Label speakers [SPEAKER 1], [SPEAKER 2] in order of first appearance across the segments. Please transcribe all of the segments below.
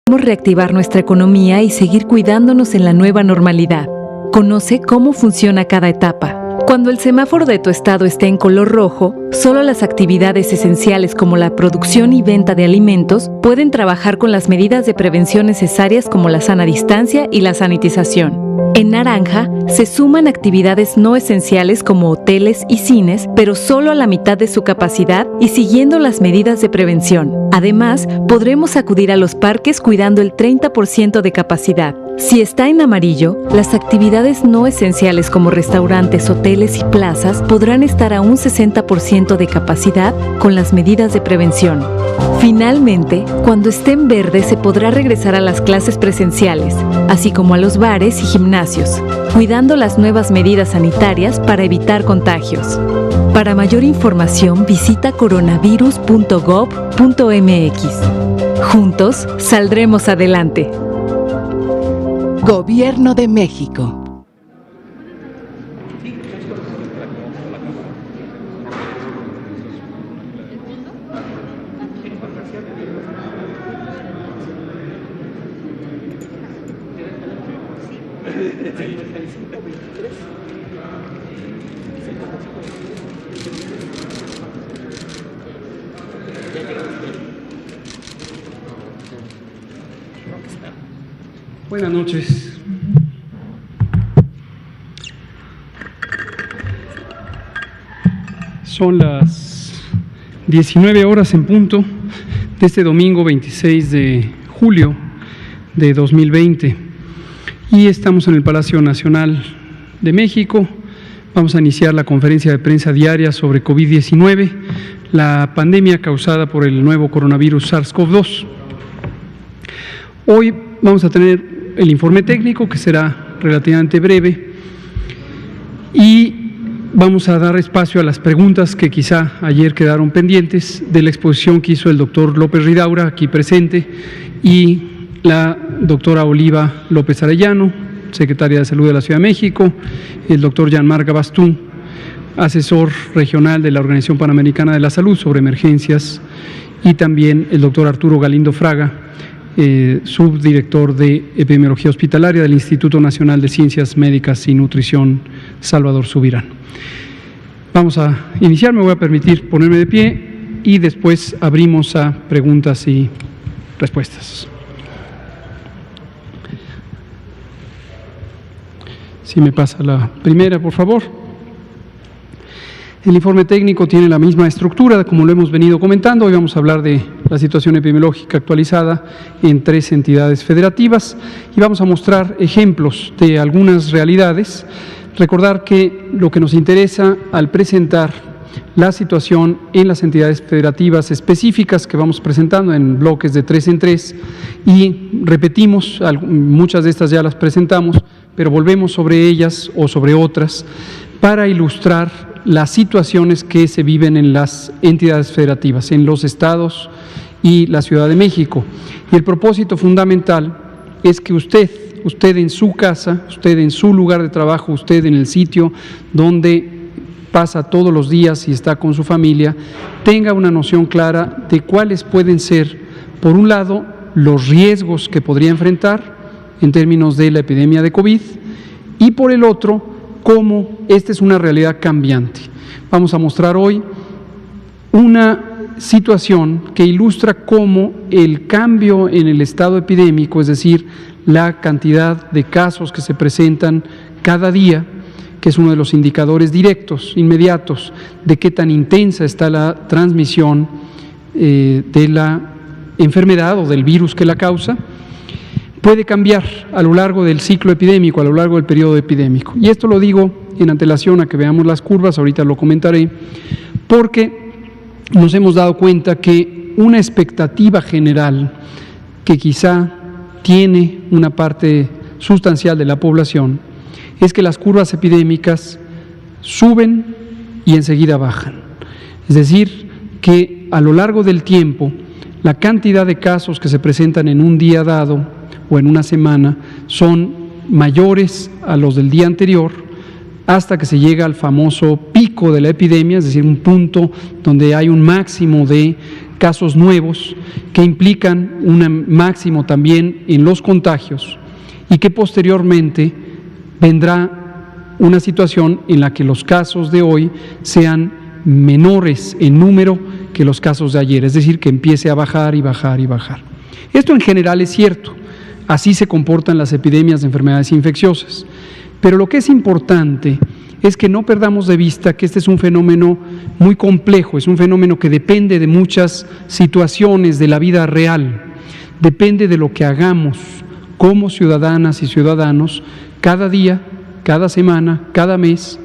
[SPEAKER 1] Podemos reactivar nuestra economía y seguir cuidándonos en la nueva normalidad. Conoce cómo funciona cada etapa. Cuando el semáforo de tu estado esté en color rojo, solo las actividades esenciales como la producción y venta de alimentos pueden trabajar con las medidas de prevención necesarias como la sana distancia y la sanitización. En naranja, se suman actividades no esenciales como hoteles y cines, pero solo a la mitad de su capacidad y siguiendo las medidas de prevención. Además, podremos acudir a los parques cuidando el 30% de capacidad. Si está en amarillo, las actividades no esenciales como restaurantes, hoteles y plazas podrán estar a un 60% de capacidad con las medidas de prevención. Finalmente, cuando esté en verde se podrá regresar a las clases presenciales, así como a los bares y gimnasios, cuidando las nuevas medidas sanitarias para evitar contagios. Para mayor información visita coronavirus.gov.mx. Juntos saldremos adelante.
[SPEAKER 2] Gobierno de México.
[SPEAKER 3] Buenas noches. Son las 19 horas en punto de este domingo 26 de julio de 2020 y estamos en el Palacio Nacional de México. Vamos a iniciar la conferencia de prensa diaria sobre COVID-19, la pandemia causada por el nuevo coronavirus SARS-CoV-2. Hoy vamos a tener el informe técnico, que será relativamente breve, y vamos a dar espacio a las preguntas que quizá ayer quedaron pendientes de la exposición que hizo el doctor López Ridaura, aquí presente, y la doctora Oliva López Arellano, secretaria de Salud de la Ciudad de México, el doctor Jean-Marc Gabastún, asesor regional de la Organización Panamericana de la Salud sobre emergencias, y también el doctor Arturo Galindo Fraga, subdirector de Epidemiología Hospitalaria del Instituto Nacional de Ciencias Médicas y Nutrición, Salvador Subirán. Vamos a iniciar, me voy a permitir ponerme de pie y después abrimos a preguntas y respuestas. Si me pasa la primera, por favor. El informe técnico tiene la misma estructura, como lo hemos venido comentando. Hoy vamos a hablar de la situación epidemiológica actualizada en 3 entidades federativas y vamos a mostrar ejemplos de algunas realidades. Recordar que lo que nos interesa al presentar la situación en las entidades federativas específicas que vamos presentando en bloques de 3 en 3 y repetimos, muchas de estas ya las presentamos, pero volvemos sobre ellas o sobre otras para ilustrar las situaciones que se viven en las entidades federativas, en los estados y la Ciudad de México. Y el propósito fundamental es que usted en su casa, usted en su lugar de trabajo, usted en el sitio donde pasa todos los días y está con su familia, tenga una noción clara de cuáles pueden ser, por un lado, los riesgos que podría enfrentar en términos de la epidemia de COVID y por el otro, cómo esta es una realidad cambiante. Vamos a mostrar hoy una situación que ilustra cómo el cambio en el estado epidémico, es decir, la cantidad de casos que se presentan cada día, que es uno de los indicadores directos, inmediatos, de qué tan intensa está la transmisión de la enfermedad o del virus que la causa, puede cambiar a lo largo del ciclo epidémico, a lo largo del periodo epidémico. Y esto lo digo en antelación a que veamos las curvas, ahorita lo comentaré, porque nos hemos dado cuenta que una expectativa general que quizá tiene una parte sustancial de la población es que las curvas epidémicas suben y enseguida bajan. Es decir, que a lo largo del tiempo la cantidad de casos que se presentan en un día dado o en una semana son mayores a los del día anterior hasta que se llega al famoso pico de la epidemia, es decir, un punto donde hay un máximo de casos nuevos que implican un máximo también en los contagios y que posteriormente vendrá una situación en la que los casos de hoy sean menores en número que los casos de ayer, es decir, que empiece a bajar y bajar y bajar. Esto en general es cierto, así se comportan las epidemias de enfermedades infecciosas, pero lo que es importante es que no perdamos de vista que este es un fenómeno muy complejo, es un fenómeno que depende de muchas situaciones de la vida real, depende de lo que hagamos como ciudadanas y ciudadanos cada día, cada semana, cada mes,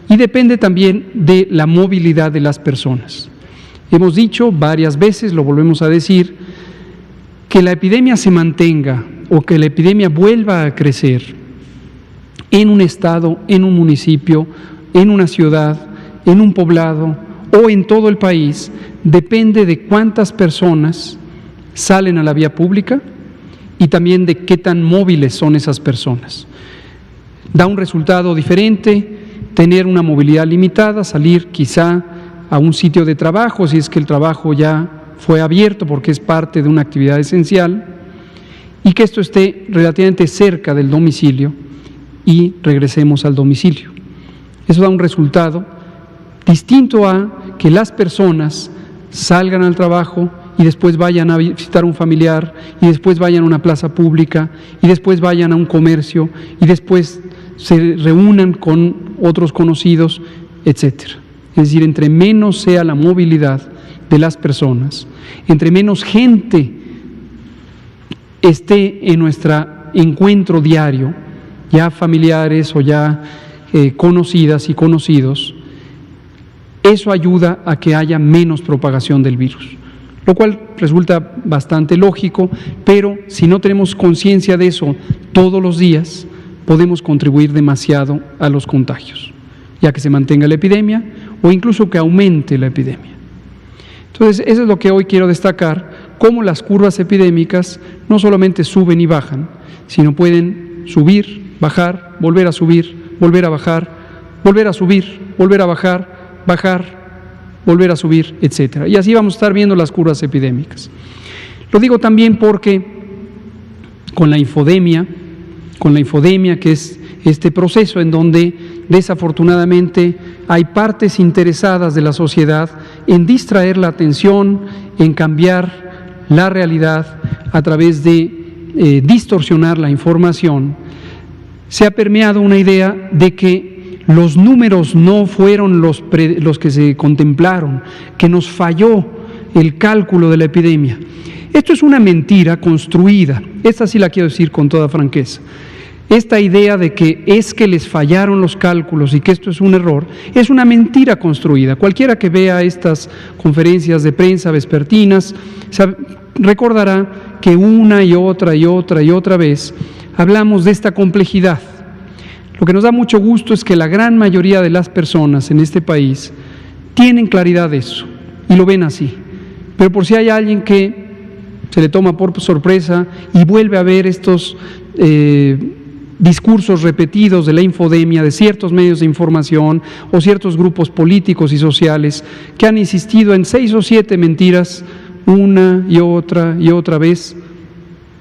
[SPEAKER 3] y depende también de la movilidad de las personas. Hemos dicho varias veces, lo volvemos a decir, que la epidemia se mantenga o que la epidemia vuelva a crecer en un estado, en un municipio, en una ciudad, en un poblado o en todo el país, depende de cuántas personas salen a la vía pública y también de qué tan móviles son esas personas. Da un resultado diferente tener una movilidad limitada, salir quizá a un sitio de trabajo, si es que el trabajo ya fue abierto porque es parte de una actividad esencial, y que esto esté relativamente cerca del domicilio y regresemos al domicilio. Eso da un resultado distinto a que las personas salgan al trabajo y después vayan a visitar a un familiar y después vayan a una plaza pública y después vayan a un comercio y después se reúnan con otros conocidos, etcétera. Es decir, entre menos sea la movilidad de las personas, entre menos gente esté en nuestro encuentro diario, ya familiares o ya conocidas y conocidos, eso ayuda a que haya menos propagación del virus, lo cual resulta bastante lógico, pero si no tenemos conciencia de eso todos los días, podemos contribuir demasiado a los contagios, ya que se mantenga la epidemia o incluso que aumente la epidemia. Entonces, eso es lo que hoy quiero destacar, cómo las curvas epidémicas no solamente suben y bajan, sino pueden subir, bajar, volver a subir, volver a bajar, volver a subir, volver a bajar, bajar, volver a subir, etcétera. Y así vamos a estar viendo las curvas epidémicas. Lo digo también porque con la infodemia, que es este proceso en donde desafortunadamente hay partes interesadas de la sociedad en distraer la atención, en cambiar la realidad a través de distorsionar la información, se ha permeado una idea de que los números no fueron los que se contemplaron, que nos falló el cálculo de la epidemia. Esto es una mentira construida, esta sí la quiero decir con toda franqueza. Esta idea de que es que les fallaron los cálculos y que esto es un error, es una mentira construida. Cualquiera que vea estas conferencias de prensa vespertinas recordará que una y otra vez hablamos de esta complejidad. Lo que nos da mucho gusto es que la gran mayoría de las personas en este país tienen claridad de eso y lo ven así. Pero por si hay alguien que se le toma por sorpresa y vuelve a ver estos discursos repetidos de la infodemia, de ciertos medios de información o ciertos grupos políticos y sociales que han insistido en 6 o 7 mentiras una y otra vez,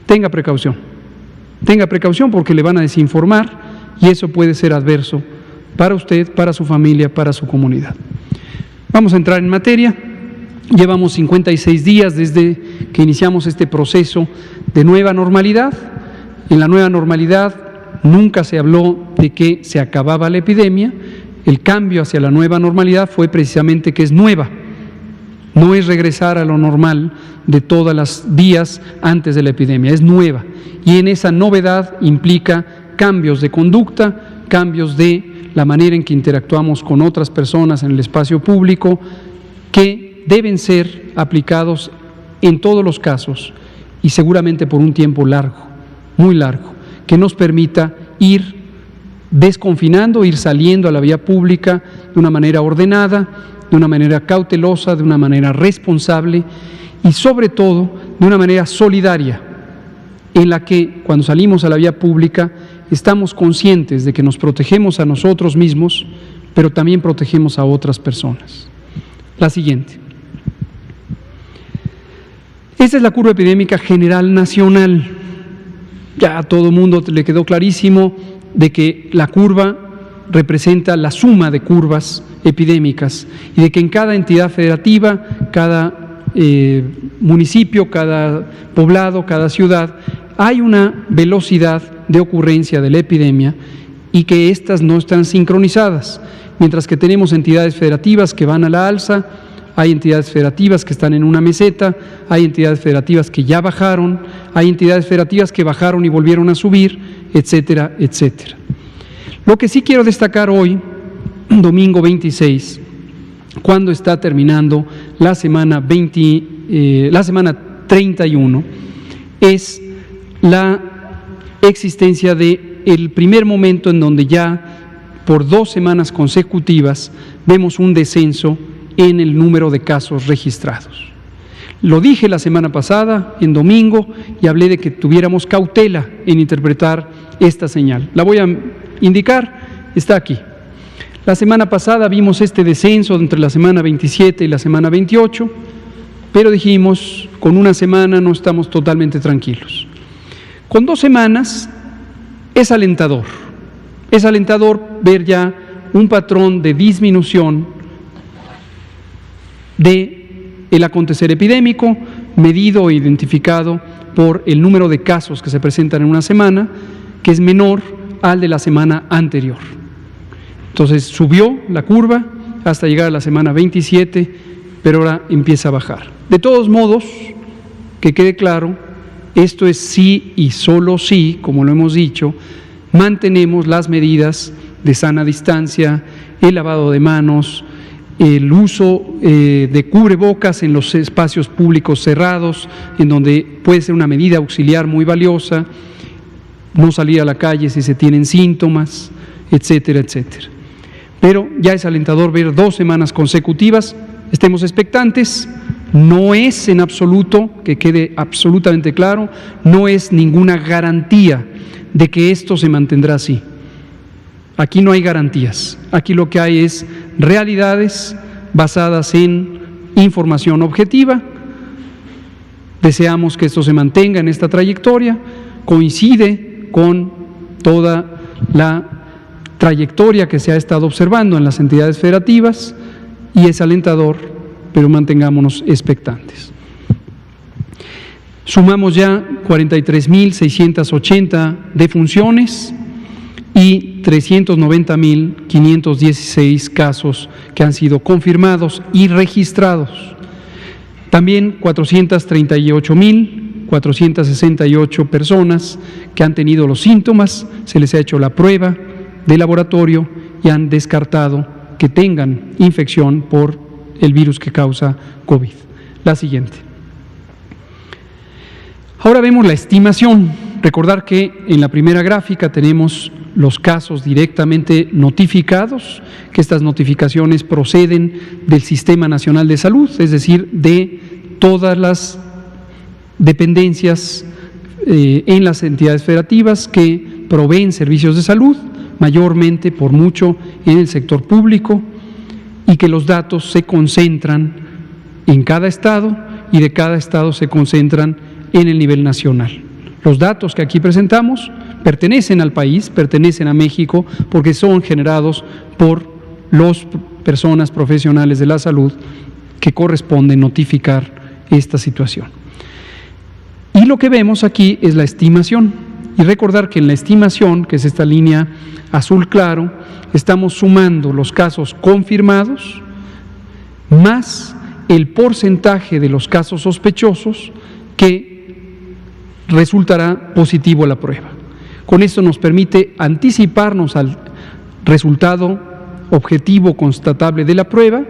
[SPEAKER 3] tenga precaución porque le van a desinformar y eso puede ser adverso para usted, para su familia, para su comunidad. Vamos a entrar en materia. Llevamos 56 días desde que iniciamos este proceso de nueva normalidad. En la nueva normalidad nunca se habló de que se acababa la epidemia. El cambio hacia la nueva normalidad fue precisamente que es nueva. No es regresar a lo normal de todos los días antes de la epidemia, es nueva. Y en esa novedad implica cambios de conducta, cambios de la manera en que interactuamos con otras personas en el espacio público, que deben ser aplicados en todos los casos y seguramente por un tiempo largo, muy largo, que nos permita ir desconfinando, ir saliendo a la vía pública de una manera ordenada, de una manera cautelosa, de una manera responsable y sobre todo de una manera solidaria, en la que cuando salimos a la vía pública estamos conscientes de que nos protegemos a nosotros mismos, pero también protegemos a otras personas. La siguiente. Esta es la curva epidémica general nacional. Ya a todo el mundo le quedó clarísimo de que la curva representa la suma de curvas epidémicas y de que en cada entidad federativa, cada municipio, cada poblado, cada ciudad, hay una velocidad de ocurrencia de la epidemia y que éstas no están sincronizadas. Mientras que tenemos entidades federativas que van a la alza, hay entidades federativas que están en una meseta, hay entidades federativas que ya bajaron, hay entidades federativas que bajaron y volvieron a subir, etcétera, etcétera. Lo que sí quiero destacar hoy, domingo 26, cuando está terminando la semana 31, es la existencia del primer momento en donde ya por 2 semanas consecutivas vemos un descenso en el número de casos registrados. Lo dije la semana pasada, en domingo, y hablé de que tuviéramos cautela en interpretar esta señal. La voy a indicar, está aquí. La semana pasada vimos este descenso entre la semana 27 y la semana 28, pero dijimos, con una semana no estamos totalmente tranquilos. Con 2 semanas es alentador ver ya un patrón de disminución del acontecer epidémico, medido e identificado por el número de casos que se presentan en una semana, que es menor al de la semana anterior. Entonces subió la curva hasta llegar a la semana 27, pero ahora empieza a bajar. De todos modos, que quede claro, esto es sí y solo sí, como lo hemos dicho, mantenemos las medidas de sana distancia, el lavado de manos, el uso de cubrebocas en los espacios públicos cerrados, en donde puede ser una medida auxiliar muy valiosa, no salir a la calle si se tienen síntomas, etcétera, etcétera. Pero ya es alentador ver 2 semanas consecutivas, estemos expectantes, no es en absoluto, que quede absolutamente claro, no es ninguna garantía de que esto se mantendrá así. Aquí no hay garantías, aquí lo que hay es realidades basadas en información objetiva. Deseamos que esto se mantenga en esta trayectoria, coincide con toda la trayectoria que se ha estado observando en las entidades federativas y es alentador, pero mantengámonos expectantes. Sumamos ya 43.680 defunciones y 390.516 casos que han sido confirmados y registrados. También 438.468 personas que han tenido los síntomas, se les ha hecho la prueba de laboratorio y han descartado que tengan infección por el virus que causa COVID. La siguiente. Ahora vemos la estimación. Recordar que en la primera gráfica tenemos los casos directamente notificados, que estas notificaciones proceden del Sistema Nacional de Salud, es decir, de todas las dependencias en las entidades federativas que proveen servicios de salud, mayormente por mucho en el sector público, y que los datos se concentran en cada estado y de cada estado se concentran en el nivel nacional. Los datos que aquí presentamos pertenecen al país, pertenecen a México, porque son generados por las personas profesionales de la salud que corresponde notificar esta situación. Y lo que vemos aquí es la estimación. Y recordar que en la estimación, que es esta línea azul claro, estamos sumando los casos confirmados más el porcentaje de los casos sospechosos que resultará positivo la prueba. Con esto nos permite anticiparnos al resultado objetivo constatable de la prueba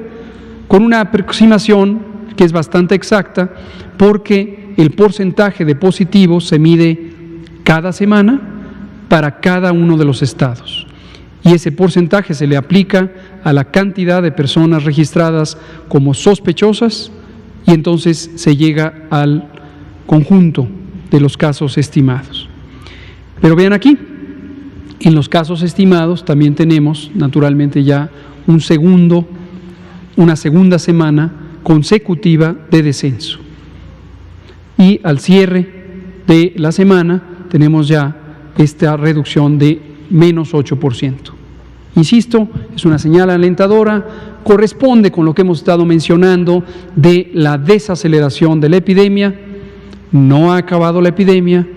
[SPEAKER 3] con una aproximación que es bastante exacta porque el porcentaje de positivos se mide cada semana para cada uno de los estados y ese porcentaje se le aplica a la cantidad de personas registradas como sospechosas y entonces se llega al conjunto de los casos estimados. Pero vean aquí, en los casos estimados también tenemos naturalmente ya una segunda semana consecutiva de descenso. y al cierre de la semana tenemos ya esta reducción de menos 8%. Insisto, es una señal alentadora, corresponde con lo que hemos estado mencionando de la desaceleración de la epidemia. No ha acabado la epidemia,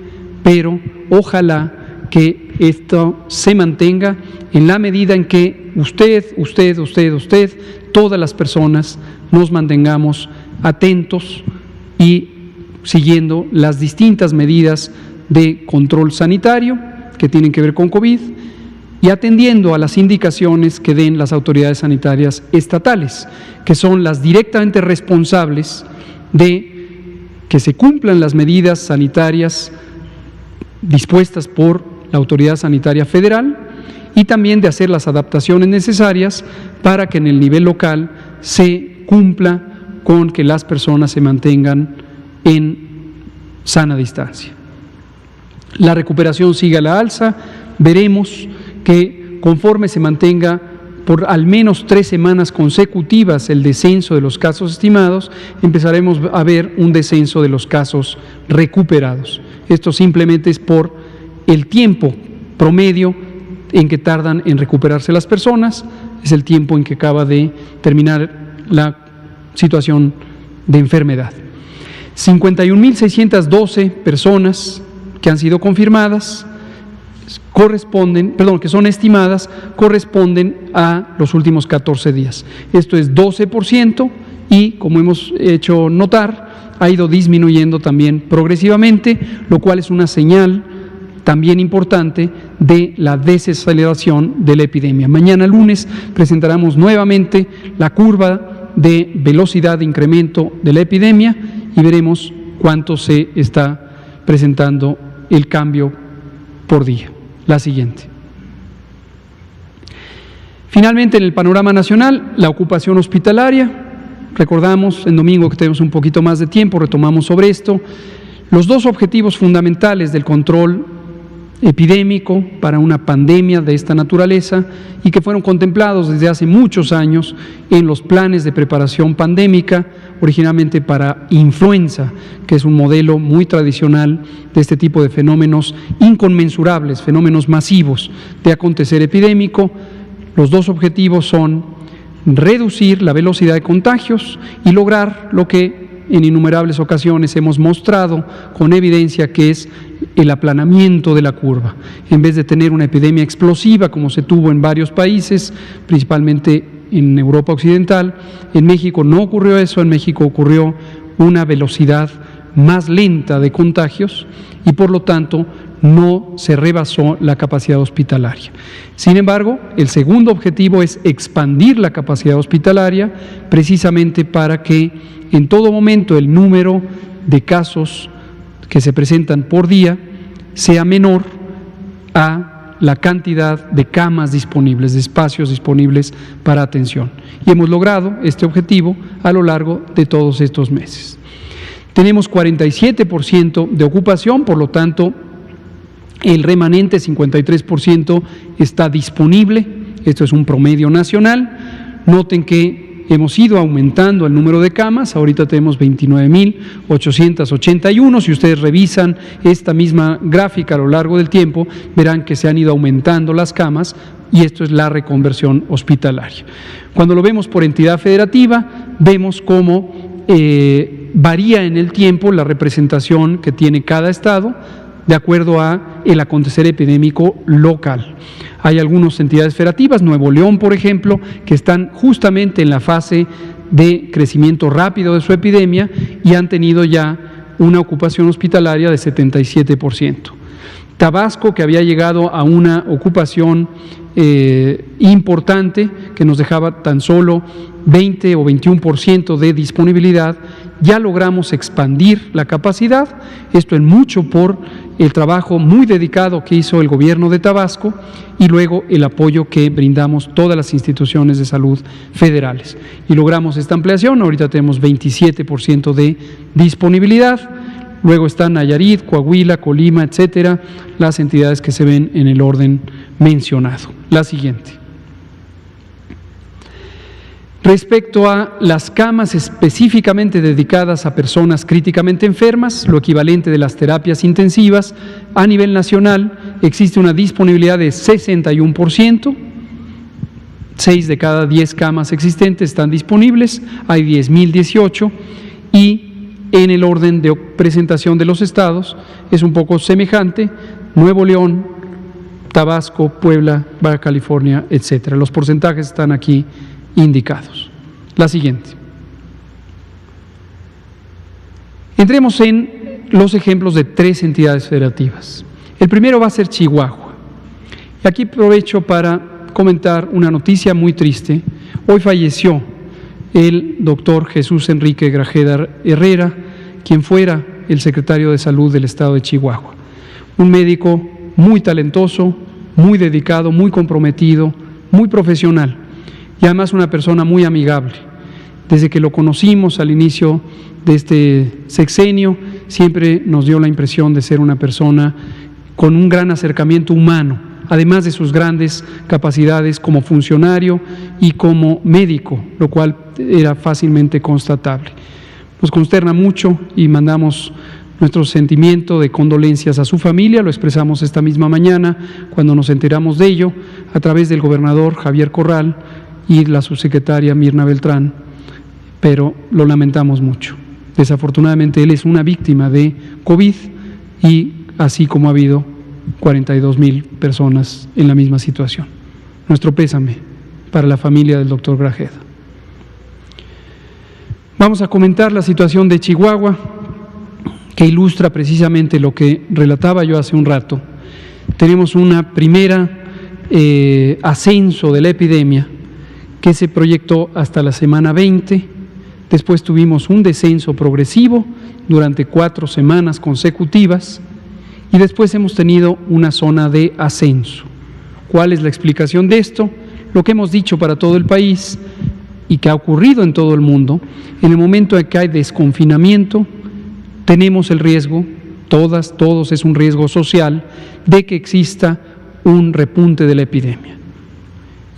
[SPEAKER 3] pero ojalá que esto se mantenga en la medida en que usted, todas las personas nos mantengamos atentos y siguiendo las distintas medidas de control sanitario que tienen que ver con COVID y atendiendo a las indicaciones que den las autoridades sanitarias estatales, que son las directamente responsables de que se cumplan las medidas sanitarias dispuestas por la Autoridad Sanitaria Federal y también de hacer las adaptaciones necesarias para que en el nivel local se cumpla con que las personas se mantengan en sana distancia. La recuperación sigue a la alza, veremos que conforme se mantenga por al menos 3 semanas consecutivas el descenso de los casos estimados, empezaremos a ver un descenso de los casos recuperados. Esto simplemente es por el tiempo promedio en que tardan en recuperarse las personas, es el tiempo en que acaba de terminar la situación de enfermedad. 51.612 personas que han sido confirmadas que son estimadas, corresponden a los últimos 14 días. Esto es 12% y, como hemos hecho notar, ha ido disminuyendo también progresivamente, lo cual es una señal también importante de la desaceleración de la epidemia. Mañana lunes presentaremos nuevamente la curva de velocidad de incremento de la epidemia y veremos cuánto se está presentando el cambio por día. La siguiente. Finalmente, en el panorama nacional, la ocupación hospitalaria. Recordamos, en domingo que tenemos un poquito más de tiempo, retomamos sobre esto. Los 2 objetivos fundamentales del control epidémico para una pandemia de esta naturaleza y que fueron contemplados desde hace muchos años en los planes de preparación pandémica, originalmente para influenza, que es un modelo muy tradicional de este tipo de fenómenos inconmensurables, fenómenos masivos de acontecer epidémico. Los 2 objetivos son reducir la velocidad de contagios y lograr lo que en innumerables ocasiones hemos mostrado con evidencia, que es el aplanamiento de la curva. En vez de tener una epidemia explosiva como se tuvo en varios países, principalmente en Europa Occidental, en México no ocurrió eso. En México ocurrió una velocidad más lenta de contagios y por lo tanto no se rebasó la capacidad hospitalaria. Sin embargo, el segundo objetivo es expandir la capacidad hospitalaria precisamente para que en todo momento el número de casos que se presentan por día sea menor a la cantidad de camas disponibles, de espacios disponibles para atención. Y hemos logrado este objetivo a lo largo de todos estos meses. Tenemos 47% de ocupación, por lo tanto, el remanente 53% está disponible. Esto es un promedio nacional. Noten que hemos ido aumentando el número de camas, ahorita tenemos 29.881, si ustedes revisan esta misma gráfica a lo largo del tiempo, verán que se han ido aumentando las camas y esto es la reconversión hospitalaria. Cuando lo vemos por entidad federativa, vemos cómo varía en el tiempo la representación que tiene cada estado de acuerdo a el acontecer epidémico local. Hay algunas entidades federativas, Nuevo León, por ejemplo, que están justamente en la fase de crecimiento rápido de su epidemia y han tenido ya una ocupación hospitalaria de 77%. Tabasco, que había llegado a una ocupación importante, que nos dejaba tan solo 20 o 21% de disponibilidad, ya logramos expandir la capacidad, esto en mucho por el trabajo muy dedicado que hizo el gobierno de Tabasco y luego el apoyo que brindamos todas las instituciones de salud federales. Y logramos esta ampliación, ahorita tenemos 27% de disponibilidad, luego están Nayarit, Coahuila, Colima, etcétera, las entidades que se ven en el orden mencionado. La siguiente. Respecto a las camas específicamente dedicadas a personas críticamente enfermas, lo equivalente de las terapias intensivas, a nivel nacional existe una disponibilidad de 61%, 6 de cada 10 camas existentes están disponibles, hay 10.018, y en el orden de presentación de los estados es un poco semejante: Nuevo León, Tabasco, Puebla, Baja California, etc. Los porcentajes están aquí indicados. La siguiente. Entremos en los ejemplos de 3 entidades federativas. El primero va a ser Chihuahua. Y aquí aprovecho para comentar una noticia muy triste. Hoy falleció el doctor Jesús Enrique Grajeda Herrera, quien fuera el secretario de Salud del estado de Chihuahua. Un médico muy talentoso, muy dedicado, muy comprometido, muy profesional, y además una persona muy amigable. Desde que lo conocimos al inicio de este sexenio, siempre nos dio la impresión de ser una persona con un gran acercamiento humano, además de sus grandes capacidades como funcionario y como médico, lo cual era fácilmente constatable. Nos consterna mucho y mandamos nuestro sentimiento de condolencias a su familia. Lo expresamos esta misma mañana cuando nos enteramos de ello a través del gobernador Javier Corral y la subsecretaria Mirna Beltrán, pero lo lamentamos mucho. Desafortunadamente él es una víctima de COVID, y así como ha habido 42,000 personas en la misma situación. Nuestro pésame para la familia del doctor Grajeda. Vamos a comentar la situación de Chihuahua, que ilustra precisamente lo que relataba yo hace un rato. Tenemos una primera ascenso de la epidemia que se proyectó hasta la semana 20, después tuvimos un descenso progresivo durante 4 semanas consecutivas, y después hemos tenido una zona de ascenso. ¿Cuál es la explicación de esto? Lo que hemos dicho para todo el país y que ha ocurrido en todo el mundo: en el momento en que hay desconfinamiento, tenemos el riesgo, todos es un riesgo social, de que exista un repunte de la epidemia.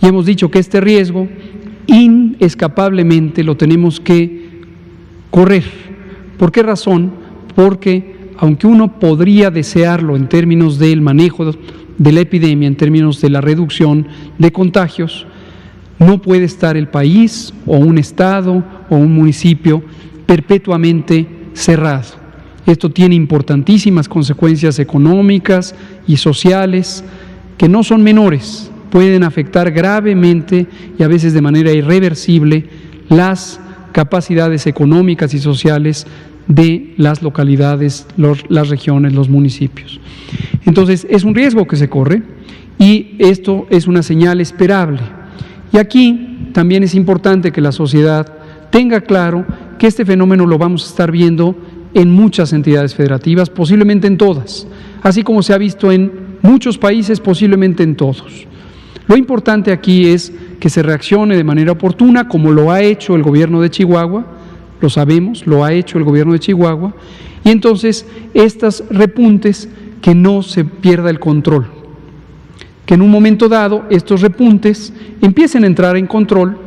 [SPEAKER 3] Y hemos dicho que este riesgo inescapablemente lo tenemos que correr. ¿Por qué razón? Porque aunque uno podría desearlo en términos del manejo de la epidemia, en términos de la reducción de contagios, no puede estar el país o un estado o un municipio perpetuamente cerrado. Esto tiene importantísimas consecuencias económicas y sociales que no son menores. Pueden afectar gravemente y a veces de manera irreversible las capacidades económicas y sociales de las localidades, las regiones, los municipios. Entonces, es un riesgo que se corre, y esto es una señal esperable. Y aquí también es importante que la sociedad tenga claro que este fenómeno lo vamos a estar viendo en muchas entidades federativas, posiblemente en todas, así como se ha visto en muchos países, posiblemente en todos. Lo importante aquí es que se reaccione de manera oportuna, como lo ha hecho el gobierno de Chihuahua. Lo sabemos, lo ha hecho el gobierno de Chihuahua, y entonces estos repuntes, que no se pierda el control, que en un momento dado estos repuntes empiecen a entrar en control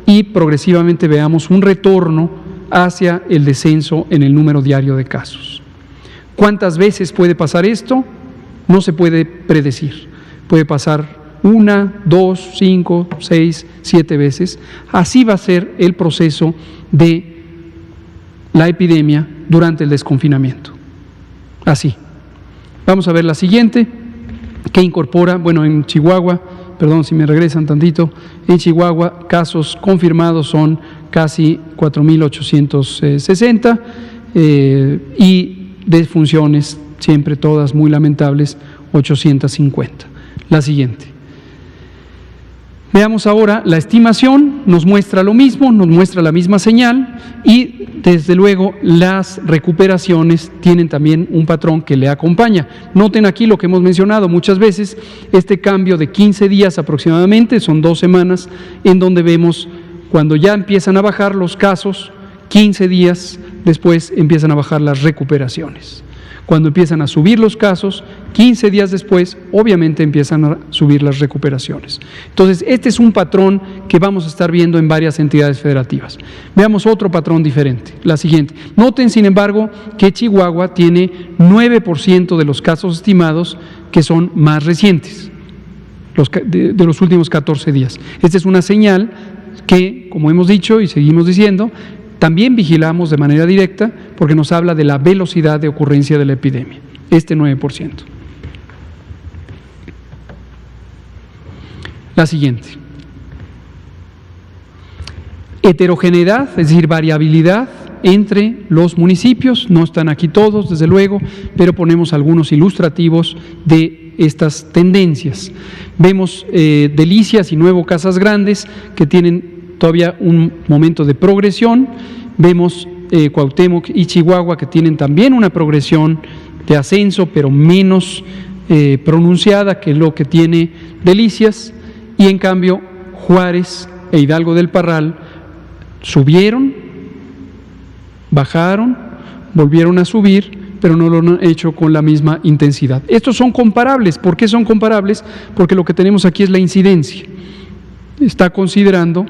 [SPEAKER 3] y progresivamente veamos un retorno hacia el descenso en el número diario de casos. ¿Cuántas veces puede pasar esto? No se puede predecir. Puede pasar 1, 2, 5, 6, 7 veces. Así va a ser el proceso de la epidemia durante el desconfinamiento. Así. Vamos a ver la siguiente, que incorpora, en Chihuahua, perdón si me regresan tantito, en Chihuahua casos confirmados son casi 4,860 y defunciones, siempre todas muy lamentables, 850. La siguiente. Veamos ahora la estimación, nos muestra lo mismo, nos muestra la misma señal, y desde luego las recuperaciones tienen también un patrón que le acompaña. Noten aquí lo que hemos mencionado muchas veces, este cambio de 15 días aproximadamente, son 2 semanas, en donde vemos cuando ya empiezan a bajar los casos, 15 días después empiezan a bajar las recuperaciones. Cuando empiezan a subir los casos, 15 días después, obviamente empiezan a subir las recuperaciones. Entonces, este es un patrón que vamos a estar viendo en varias entidades federativas. Veamos otro patrón diferente, la siguiente. Noten, sin embargo, que Chihuahua tiene 9% de los casos estimados que son más recientes, de los últimos 14 días. Esta es una señal que, como hemos dicho y seguimos diciendo, también vigilamos de manera directa porque nos habla de la velocidad de ocurrencia de la epidemia, este 9%. La siguiente. Heterogeneidad, es decir, variabilidad entre los municipios, no están aquí todos, desde luego, pero ponemos algunos ilustrativos de estas tendencias. Vemos Delicias y Nuevo Casas Grandes que tienen todavía un momento de progresión. Vemos Cuauhtémoc y Chihuahua que tienen también una progresión de ascenso, pero menos pronunciada que lo que tiene Delicias, y en cambio Juárez e Hidalgo del Parral subieron, bajaron, volvieron a subir, pero no lo han hecho con la misma intensidad. Estos son comparables. ¿Por qué son comparables? Porque lo que tenemos aquí es la incidencia. Está considerando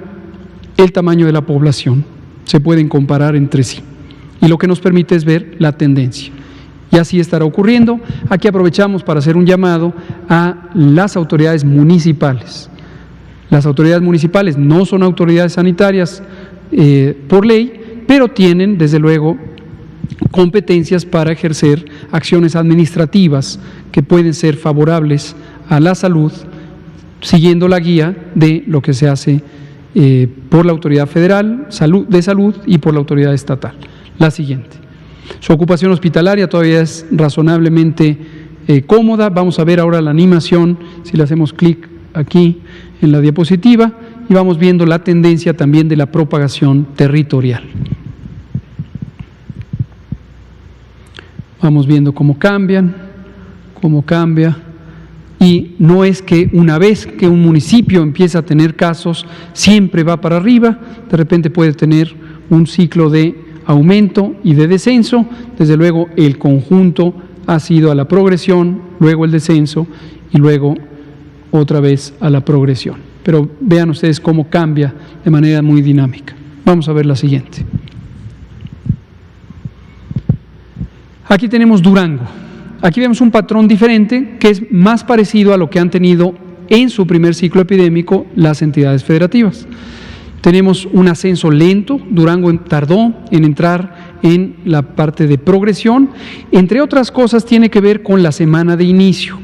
[SPEAKER 3] el tamaño de la población, se pueden comparar entre sí, y lo que nos permite es ver la tendencia. Y así estará ocurriendo. Aquí aprovechamos para hacer un llamado a las autoridades municipales. Las autoridades municipales no son autoridades sanitarias por ley, pero tienen, desde luego, competencias para ejercer acciones administrativas que pueden ser favorables a la salud, siguiendo la guía de lo que se hace por la Autoridad Federal de Salud y por la Autoridad Estatal. La siguiente. Su ocupación hospitalaria todavía es razonablemente cómoda. Vamos a ver ahora la animación, si le hacemos clic aquí en la diapositiva, y vamos viendo la tendencia también de la propagación territorial. Vamos viendo cómo cambia, y no es que una vez que un municipio empieza a tener casos, siempre va para arriba, de repente puede tener un ciclo de aumento y de descenso. Desde luego el conjunto ha sido a la progresión, luego el descenso y luego otra vez a la progresión. Pero vean ustedes cómo cambia de manera muy dinámica. Vamos a ver la siguiente. Aquí tenemos Durango. Aquí vemos un patrón diferente que es más parecido a lo que han tenido en su primer ciclo epidémico las entidades federativas. Tenemos un ascenso lento. Durango tardó en entrar en la parte de progresión. Entre otras cosas, tiene que ver con la semana de inicio.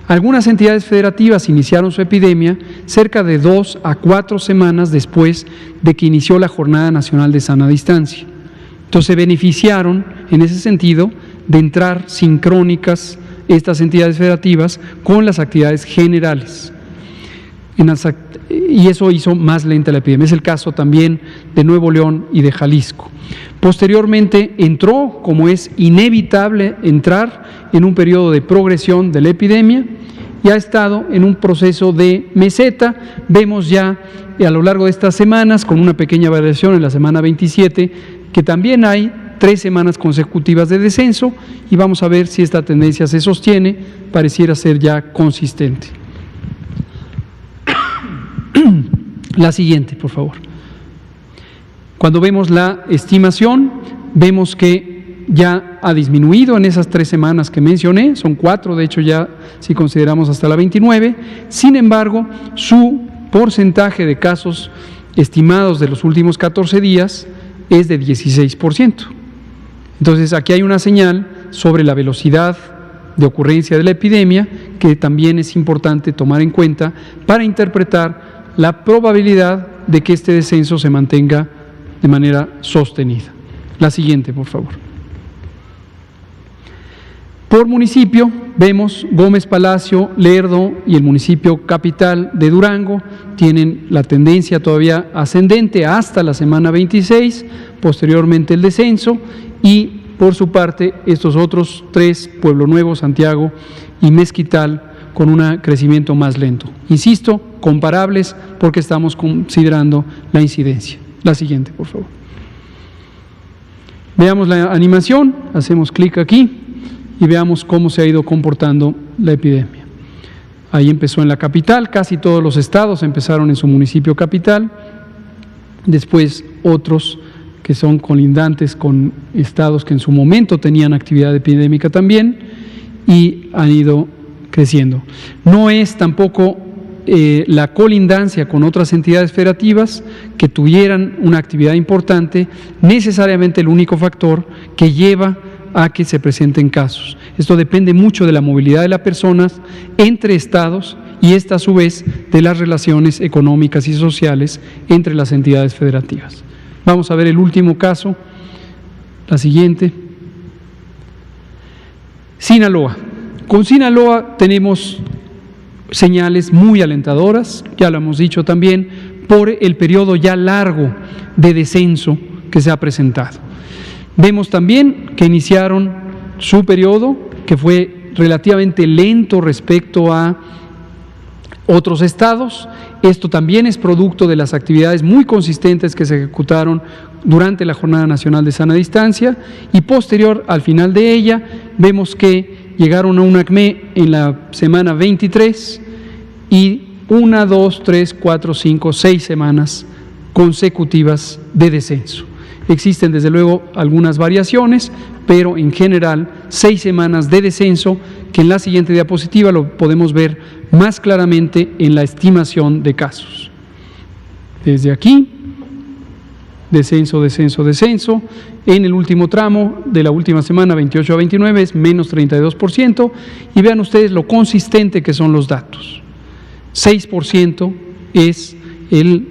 [SPEAKER 3] Algunas entidades federativas iniciaron su epidemia cerca de 2 a 4 semanas después de que inició la Jornada Nacional de Sana Distancia. Entonces se beneficiaron en ese sentido de entrar sincrónicas estas entidades federativas con las actividades generales. Y eso hizo más lenta la epidemia. Es el caso también de Nuevo León y de Jalisco. Posteriormente entró, como es inevitable entrar, en un periodo de progresión de la epidemia y ha estado en un proceso de meseta. Vemos ya a lo largo de estas semanas, con una pequeña variación en la semana 27, que también hay 3 semanas consecutivas de descenso, y vamos a ver si esta tendencia se sostiene. Pareciera ser ya consistente. La siguiente, por favor. Cuando vemos la estimación, vemos que ya ha disminuido en esas 3 semanas que mencioné, son 4, de hecho ya si consideramos hasta la 29, sin embargo, su porcentaje de casos estimados de los últimos 14 días es de 16%. Entonces, aquí hay una señal sobre la velocidad de ocurrencia de la epidemia que también es importante tomar en cuenta para interpretar la probabilidad de que este descenso se mantenga de manera sostenida. La siguiente, por favor. Por municipio, vemos Gómez Palacio, Lerdo y el municipio capital de Durango tienen la tendencia todavía ascendente hasta la semana 26, posteriormente el descenso, y por su parte estos otros 3, Pueblo Nuevo, Santiago y Mezquital, con un crecimiento más lento. Insisto, comparables porque estamos considerando la incidencia. La siguiente, por favor. Veamos la animación, hacemos clic aquí y veamos cómo se ha ido comportando la epidemia. Ahí empezó en la capital, casi todos los estados empezaron en su municipio capital, después otros que son colindantes con estados que en su momento tenían actividad epidémica también y han ido creciendo. No es tampoco la colindancia con otras entidades federativas que tuvieran una actividad importante necesariamente el único factor que lleva a que se presenten casos. Esto depende mucho de la movilidad de las personas entre estados y esta a su vez de las relaciones económicas y sociales entre las entidades federativas. Vamos a ver el último caso, la siguiente. Sinaloa. Con Sinaloa tenemos señales muy alentadoras, ya lo hemos dicho también, por el periodo ya largo de descenso que se ha presentado. Vemos también que iniciaron su periodo, que fue relativamente lento respecto a otros estados. Esto también es producto de las actividades muy consistentes que se ejecutaron durante la Jornada Nacional de Sana Distancia y posterior al final de ella vemos que llegaron a un ACME en la semana 23 y 1, 2, 3, 4, 5, 6 semanas consecutivas de descenso. Existen desde luego algunas variaciones, pero en general 6 semanas de descenso que en la siguiente diapositiva lo podemos ver más claramente en la estimación de casos. Desde aquí, descenso, descenso, descenso. En el último tramo de la última semana, 28 a 29, es menos 32%. Y vean ustedes lo consistente que son los datos. 6% es el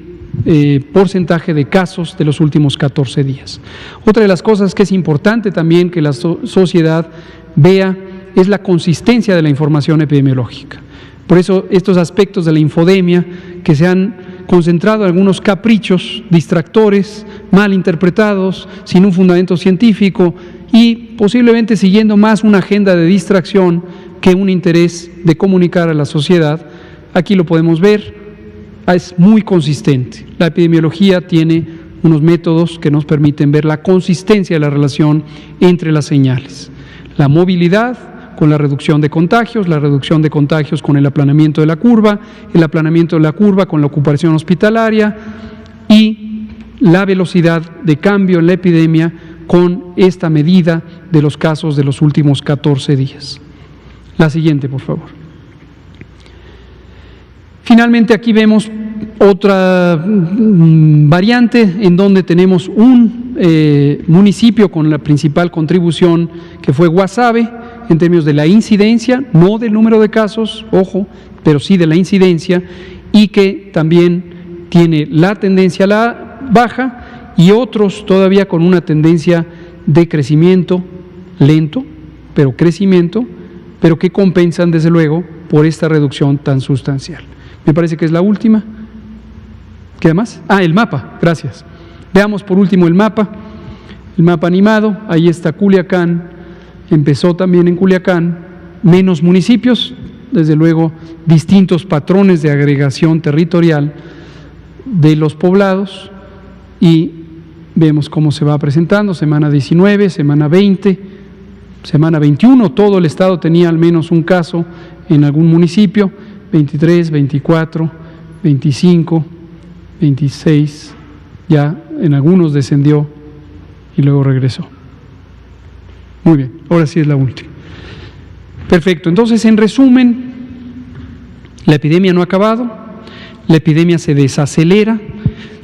[SPEAKER 3] porcentaje de casos de los últimos 14 días. Otra de las cosas que es importante también que la sociedad vea es la consistencia de la información epidemiológica. Por eso estos aspectos de la infodemia que se han concentrado en algunos caprichos, distractores, mal interpretados, sin un fundamento científico y posiblemente siguiendo más una agenda de distracción que un interés de comunicar a la sociedad, aquí lo podemos ver, es muy consistente. La epidemiología tiene unos métodos que nos permiten ver la consistencia de la relación entre las señales. La movilidad con la reducción de contagios, la reducción de contagios con el aplanamiento de la curva, el aplanamiento de la curva con la ocupación hospitalaria y la velocidad de cambio en la epidemia con esta medida de los casos de los últimos 14 días. La siguiente, por favor. Finalmente aquí vemos otra variante en donde tenemos un municipio con la principal contribución que fue Guasave en términos de la incidencia, no del número de casos, ojo, pero sí de la incidencia y que también tiene la tendencia a la baja y otros todavía con una tendencia de crecimiento lento, pero crecimiento, pero que compensan desde luego por esta reducción tan sustancial. Me parece que es la última. ¿Qué más? El mapa, gracias. Veamos por último el mapa animado. Ahí está Culiacán, empezó también en Culiacán, menos municipios, desde luego distintos patrones de agregación territorial de los poblados y vemos cómo se va presentando, semana 19, semana 20, semana 21, todo el estado tenía al menos un caso en algún municipio, 23, 24, 25, 26, ya en algunos descendió y luego regresó. Muy bien, ahora sí es la última. Perfecto, entonces en resumen, la epidemia no ha acabado, la epidemia se desacelera,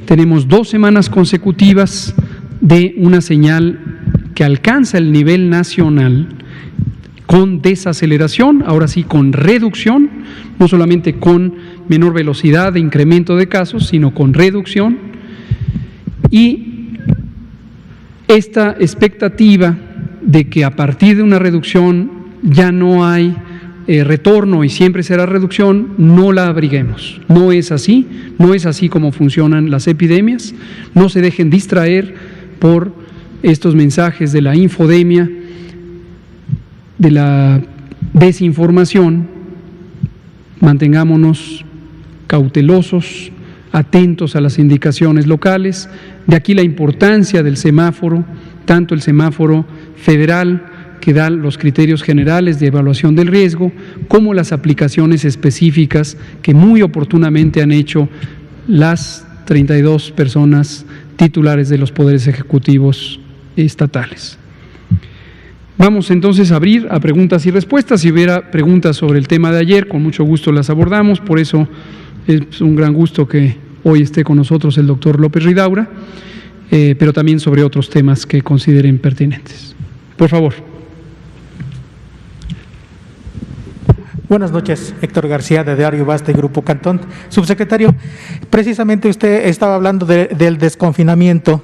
[SPEAKER 3] tenemos 2 semanas consecutivas de una señal que alcanza el nivel nacional con desaceleración, ahora sí con reducción, no solamente con menor velocidad de incremento de casos, sino con reducción. Y esta expectativa de que a partir de una reducción ya no hay retorno y siempre será reducción, no la abriguemos. No es así como funcionan las epidemias. No se dejen distraer por estos mensajes de la infodemia, de la desinformación. Mantengámonos cautelosos, atentos a las indicaciones locales. De aquí la importancia del semáforo, tanto el semáforo federal, que da los criterios generales de evaluación del riesgo, como las aplicaciones específicas que muy oportunamente han hecho las 32 personas titulares de los poderes ejecutivos estatales. Vamos entonces a abrir a preguntas y respuestas. Si hubiera preguntas sobre el tema de ayer, con mucho gusto las abordamos. Por eso es un gran gusto que hoy esté con nosotros el doctor López Ridaura, pero también sobre otros temas que consideren pertinentes. Por favor.
[SPEAKER 2] Buenas noches, Héctor García, de Diario Basta y Grupo Cantón. Subsecretario, precisamente usted estaba hablando del desconfinamiento.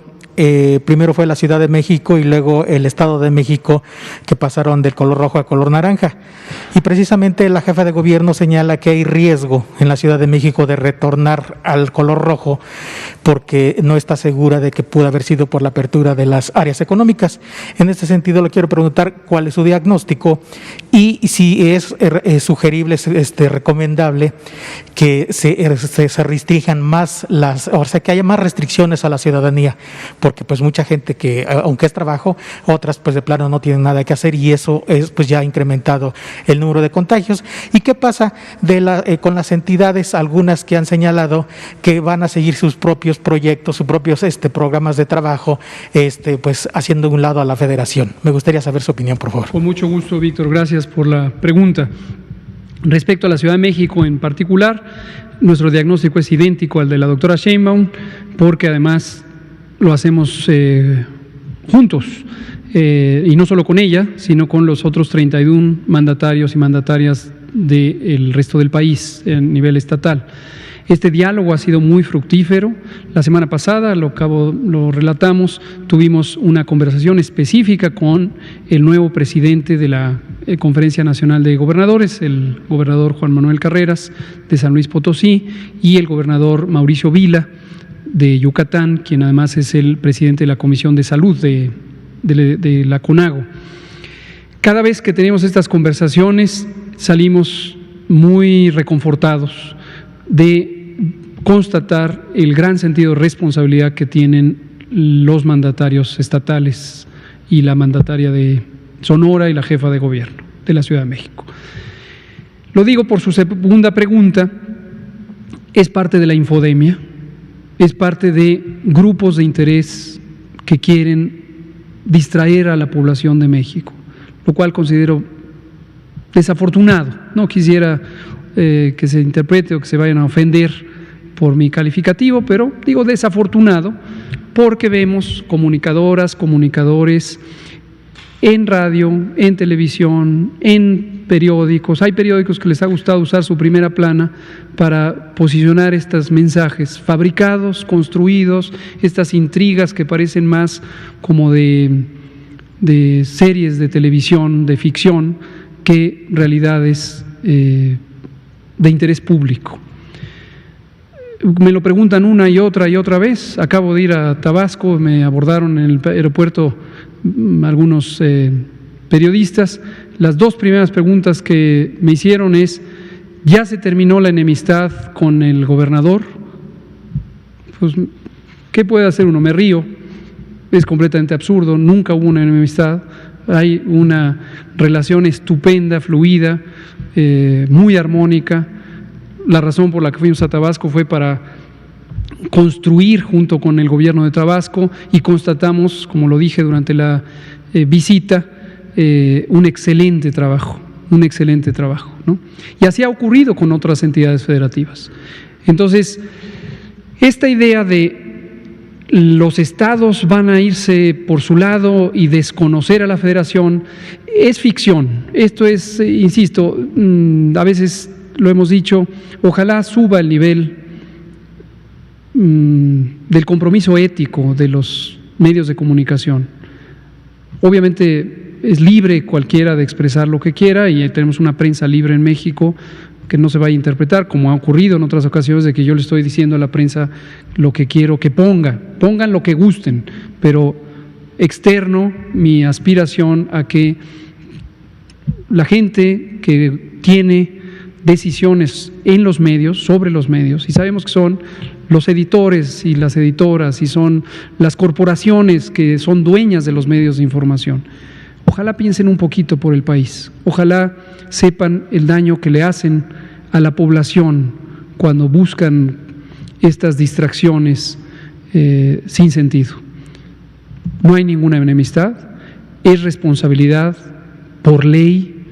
[SPEAKER 2] Primero fue la Ciudad de México y luego el Estado de México, que pasaron del color rojo a color naranja. Y precisamente la jefa de gobierno señala que hay riesgo en la Ciudad de México de retornar al color rojo porque no está segura de que pudo haber sido por la apertura de las áreas económicas. En este sentido, le quiero preguntar cuál es su diagnóstico y si es sugerible, recomendable que se restrinjan más que haya más restricciones a la ciudadanía, porque pues mucha gente que, aunque es trabajo, otras pues de plano no tienen nada que hacer y eso es pues ya ha incrementado el número de contagios. ¿Y qué pasa con las entidades, algunas que han señalado que van a seguir sus propios proyectos, sus propios programas de trabajo, pues haciendo un lado a la federación? Me gustaría saber su opinión, por favor.
[SPEAKER 3] Con mucho gusto, Víctor, gracias por la pregunta. Respecto a la Ciudad de México en particular, nuestro diagnóstico es idéntico al de la doctora Sheinbaum, porque además lo hacemos juntos, y no solo con ella, sino con los otros 31 mandatarios y mandatarias del resto del país a nivel estatal. Este diálogo ha sido muy fructífero. La semana pasada, lo relatamos, tuvimos una conversación específica con el nuevo presidente de la Conferencia Nacional de Gobernadores, el gobernador Juan Manuel Carreras de San Luis Potosí y el gobernador Mauricio Vila de Yucatán, quien además es el presidente de la Comisión de Salud de la CONAGO. Cada vez que tenemos estas conversaciones salimos muy reconfortados de constatar el gran sentido de responsabilidad que tienen los mandatarios estatales y la mandataria de Sonora y la jefa de gobierno de la Ciudad de México. Lo digo por su segunda pregunta, es parte de la infodemia, es parte de grupos de interés que quieren distraer a la población de México, lo cual considero desafortunado. No quisiera que se interprete o que se vayan a ofender por mi calificativo, pero digo desafortunado porque vemos comunicadoras, comunicadores en radio, en televisión, en periódicos. Hay periódicos que les ha gustado usar su primera plana para posicionar estos mensajes fabricados, construidos, estas intrigas que parecen más como de series de televisión, de ficción, que realidades de interés público. Me lo preguntan una y otra vez. Acabo de ir a Tabasco, me abordaron en el aeropuerto algunos periodistas. Las dos primeras preguntas que me hicieron es: ¿ya se terminó la enemistad con el gobernador? Pues, ¿qué puede hacer uno? Me río, es completamente absurdo, nunca hubo una enemistad, hay una relación estupenda, fluida, muy armónica. La razón por la que fuimos a Tabasco fue para construir junto con el gobierno de Tabasco y constatamos, como lo dije durante la visita, un excelente trabajo, ¿no? Y así ha ocurrido con otras entidades federativas. Entonces, esta idea de los estados van a irse por su lado y desconocer a la federación es ficción. Esto es, insisto, a veces lo hemos dicho, ojalá suba el nivel del compromiso ético de los medios de comunicación. Obviamente es libre cualquiera de expresar lo que quiera y tenemos una prensa libre en México, que no se vaya a interpretar, como ha ocurrido en otras ocasiones, de que yo le estoy diciendo a la prensa lo que quiero que pongan lo que gusten, pero externo mi aspiración a que la gente que tiene decisiones en los medios, sobre los medios, y sabemos que son los editores y las editoras y son las corporaciones que son dueñas de los medios de información. ojalá piensen un poquito por el país, ojalá sepan el daño que le hacen a la población cuando buscan estas distracciones sin sentido. No hay ninguna enemistad, es responsabilidad por ley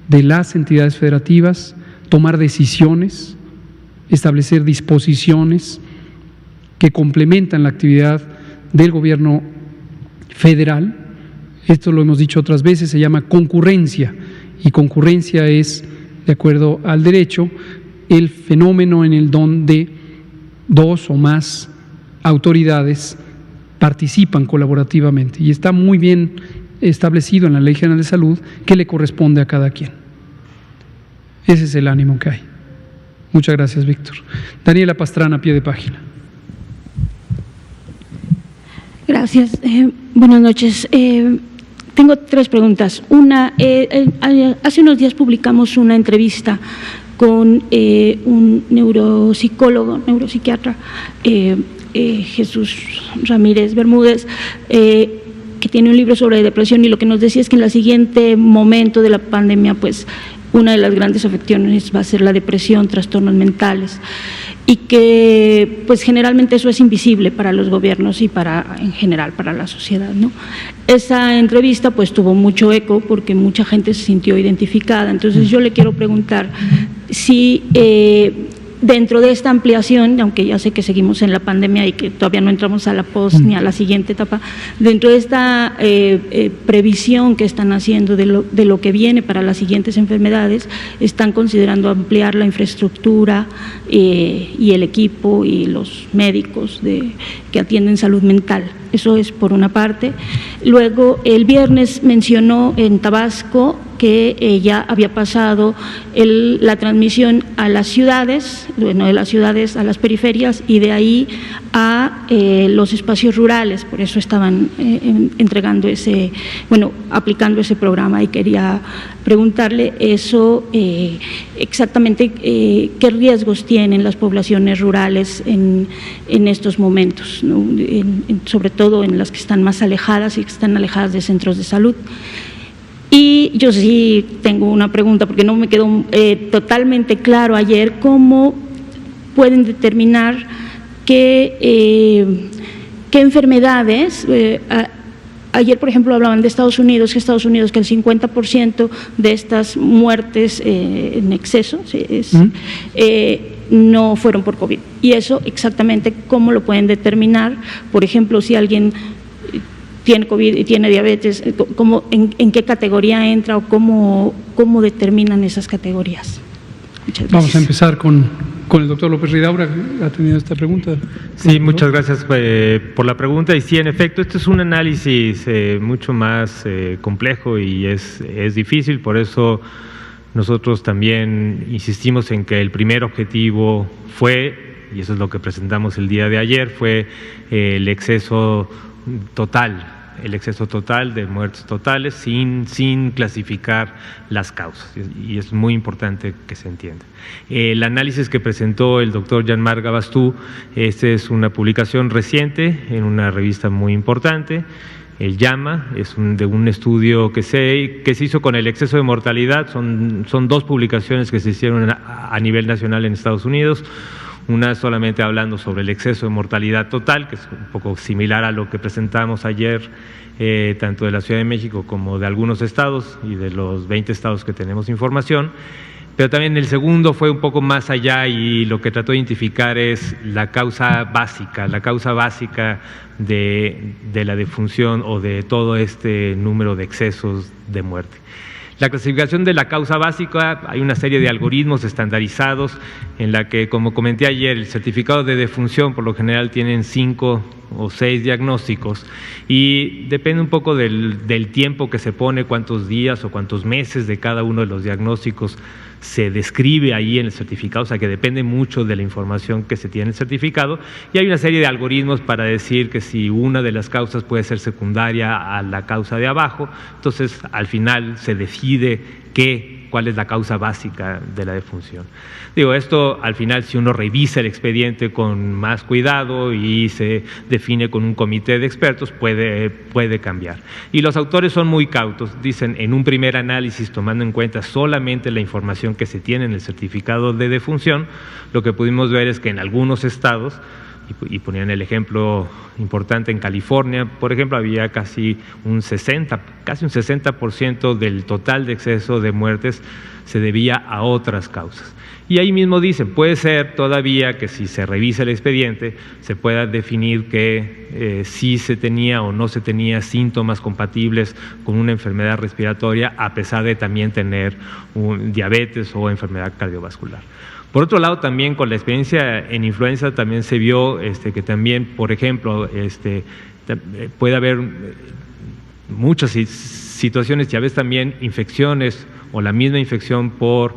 [SPEAKER 3] de las entidades federativas tomar decisiones, establecer disposiciones que complementan la actividad del gobierno federal. Esto lo hemos dicho otras veces, se llama concurrencia, y concurrencia es, de acuerdo al derecho, el fenómeno en el donde dos o más autoridades participan colaborativamente, y está muy bien establecido en la Ley General de Salud que le corresponde a cada quien. Ese es el ánimo que hay. Muchas gracias, Víctor. Daniela Pastrana, a pie de página.
[SPEAKER 4] Gracias. Buenas noches. Tengo tres preguntas. Una, hace unos días publicamos una entrevista con un neuropsiquiatra, Jesús Ramírez Bermúdez, que tiene un libro sobre depresión, y lo que nos decía es que en el siguiente momento de la pandemia, pues una de las grandes afecciones va a ser la depresión, trastornos mentales, y que pues generalmente eso es invisible para los gobiernos y en general para la sociedad, ¿no? Esa entrevista pues tuvo mucho eco porque mucha gente se sintió identificada. Entonces yo le quiero preguntar si dentro de esta ampliación, aunque ya sé que seguimos en la pandemia y que todavía no entramos a la post ni a la siguiente etapa, dentro de esta previsión que están haciendo de lo que viene para las siguientes enfermedades, están considerando ampliar la infraestructura y el equipo y los médicos que atienden salud mental. Eso es por una parte. Luego, el viernes mencionó en Tabasco que ya había pasado la transmisión a las ciudades, bueno, de las ciudades a las periferias y de ahí a los espacios rurales, por eso estaban entregando aplicando ese programa, y quería preguntarle eso, exactamente qué riesgos tienen las poblaciones rurales en estos momentos, ¿no? Sobre todo en las que están más alejadas y que están alejadas de centros de salud. Y yo sí tengo una pregunta, porque no me quedó totalmente claro ayer cómo pueden determinar qué enfermedades. Ayer, por ejemplo, hablaban de Estados Unidos, que el 50% de estas muertes en exceso no fueron por COVID. Y eso exactamente cómo lo pueden determinar. Por ejemplo, si alguien tiene COVID y tiene diabetes, ¿en qué categoría entra o cómo determinan esas categorías? Muchas gracias.
[SPEAKER 3] Vamos a empezar con el doctor López Ridaura, que ha tenido esta pregunta.
[SPEAKER 5] Sí, muchas gracias por la pregunta. Y sí, en efecto, este es un análisis mucho más complejo y es difícil, por eso nosotros también insistimos en que el primer objetivo fue, y eso es lo que presentamos el día de ayer, fue el exceso total de muertes totales sin clasificar las causas, y es muy importante que se entienda. El análisis que presentó el doctor Jean-Marc Gabastú, esta es una publicación reciente en una revista muy importante, el JAMA, es de un estudio que se hizo con el exceso de mortalidad. Son dos publicaciones que se hicieron a nivel nacional en Estados Unidos. Una solamente hablando sobre el exceso de mortalidad total, que es un poco similar a lo que presentamos ayer, tanto de la Ciudad de México como de algunos estados y de los 20 estados que tenemos información. Pero también el segundo fue un poco más allá, y lo que trató de identificar es la causa básica de la defunción o de todo este número de excesos de muerte. La clasificación de la causa básica, hay una serie de algoritmos estandarizados en la que, como comenté ayer, el certificado de defunción por lo general tienen 5 o 6 diagnósticos, y depende un poco del tiempo que se pone, cuántos días o cuántos meses de cada uno de los diagnósticos se describe ahí en el certificado, o sea que depende mucho de la información que se tiene en el certificado, y hay una serie de algoritmos para decir que si una de las causas puede ser secundaria a la causa de abajo, entonces al final se decide cuál es la causa básica de la defunción. Digo, esto al final, si uno revisa el expediente con más cuidado y se define con un comité de expertos, puede cambiar. Y los autores son muy cautos, dicen en un primer análisis, tomando en cuenta solamente la información que se tiene en el certificado de defunción, lo que pudimos ver es que en algunos estados, y ponían el ejemplo importante en California, por ejemplo, había casi un 60% del total de exceso de muertes se debía a otras causas. Y ahí mismo dicen, puede ser todavía que si se revisa el expediente se pueda definir que si se tenía o no se tenía síntomas compatibles con una enfermedad respiratoria, a pesar de también tener diabetes o enfermedad cardiovascular. Por otro lado, también con la experiencia en influenza también se vio que también, por ejemplo, puede haber muchas situaciones, ya ves también infecciones o la misma infección por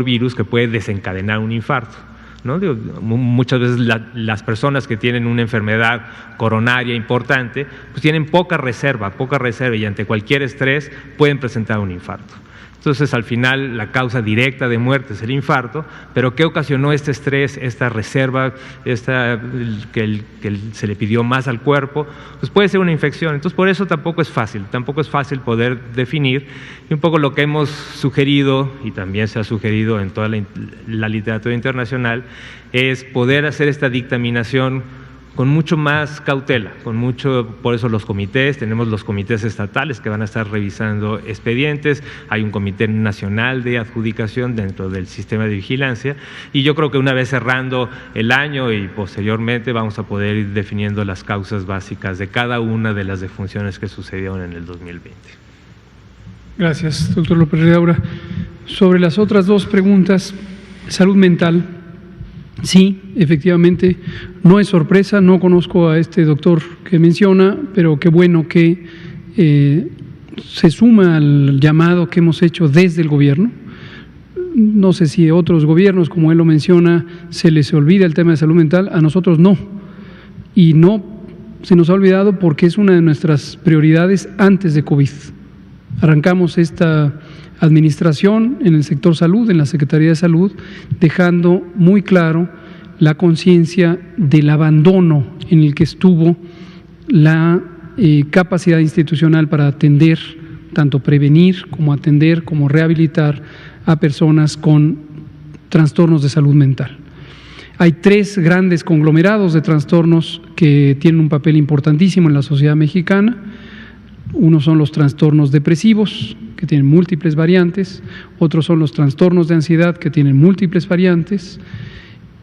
[SPEAKER 5] virus que puede desencadenar un infarto, ¿no? Muchas veces las personas que tienen una enfermedad coronaria importante, pues tienen poca reserva y ante cualquier estrés pueden presentar un infarto. Entonces, al final, la causa directa de muerte es el infarto, pero ¿qué ocasionó este estrés, esta reserva, que se le pidió más al cuerpo? Pues puede ser una infección. Entonces, por eso tampoco es fácil poder definir. Y un poco lo que hemos sugerido, y también se ha sugerido en toda la literatura internacional, es poder hacer esta dictaminación con mucho más cautela, por eso tenemos los comités estatales que van a estar revisando expedientes, hay un comité nacional de adjudicación dentro del sistema de vigilancia, y yo creo que una vez cerrando el año y posteriormente vamos a poder ir definiendo las causas básicas de cada una de las defunciones que sucedieron en el 2020.
[SPEAKER 3] Gracias, doctor López Ridaura. Sobre las otras dos preguntas, salud mental. Sí, efectivamente, no es sorpresa, no conozco a este doctor que menciona, pero qué bueno que se suma al llamado que hemos hecho desde el gobierno. No sé si a otros gobiernos, como él lo menciona, se les olvida el tema de salud mental, a nosotros no. Y no se nos ha olvidado porque es una de nuestras prioridades antes de COVID. Arrancamos esta administración en el sector salud, en la Secretaría de Salud, dejando muy claro la conciencia del abandono en el que estuvo la capacidad institucional para atender, tanto prevenir como atender, como rehabilitar a personas con trastornos de salud mental. Hay tres grandes conglomerados de trastornos que tienen un papel importantísimo en la sociedad mexicana. Uno son los trastornos depresivos, que tienen múltiples variantes, otros son los trastornos de ansiedad, que tienen múltiples variantes,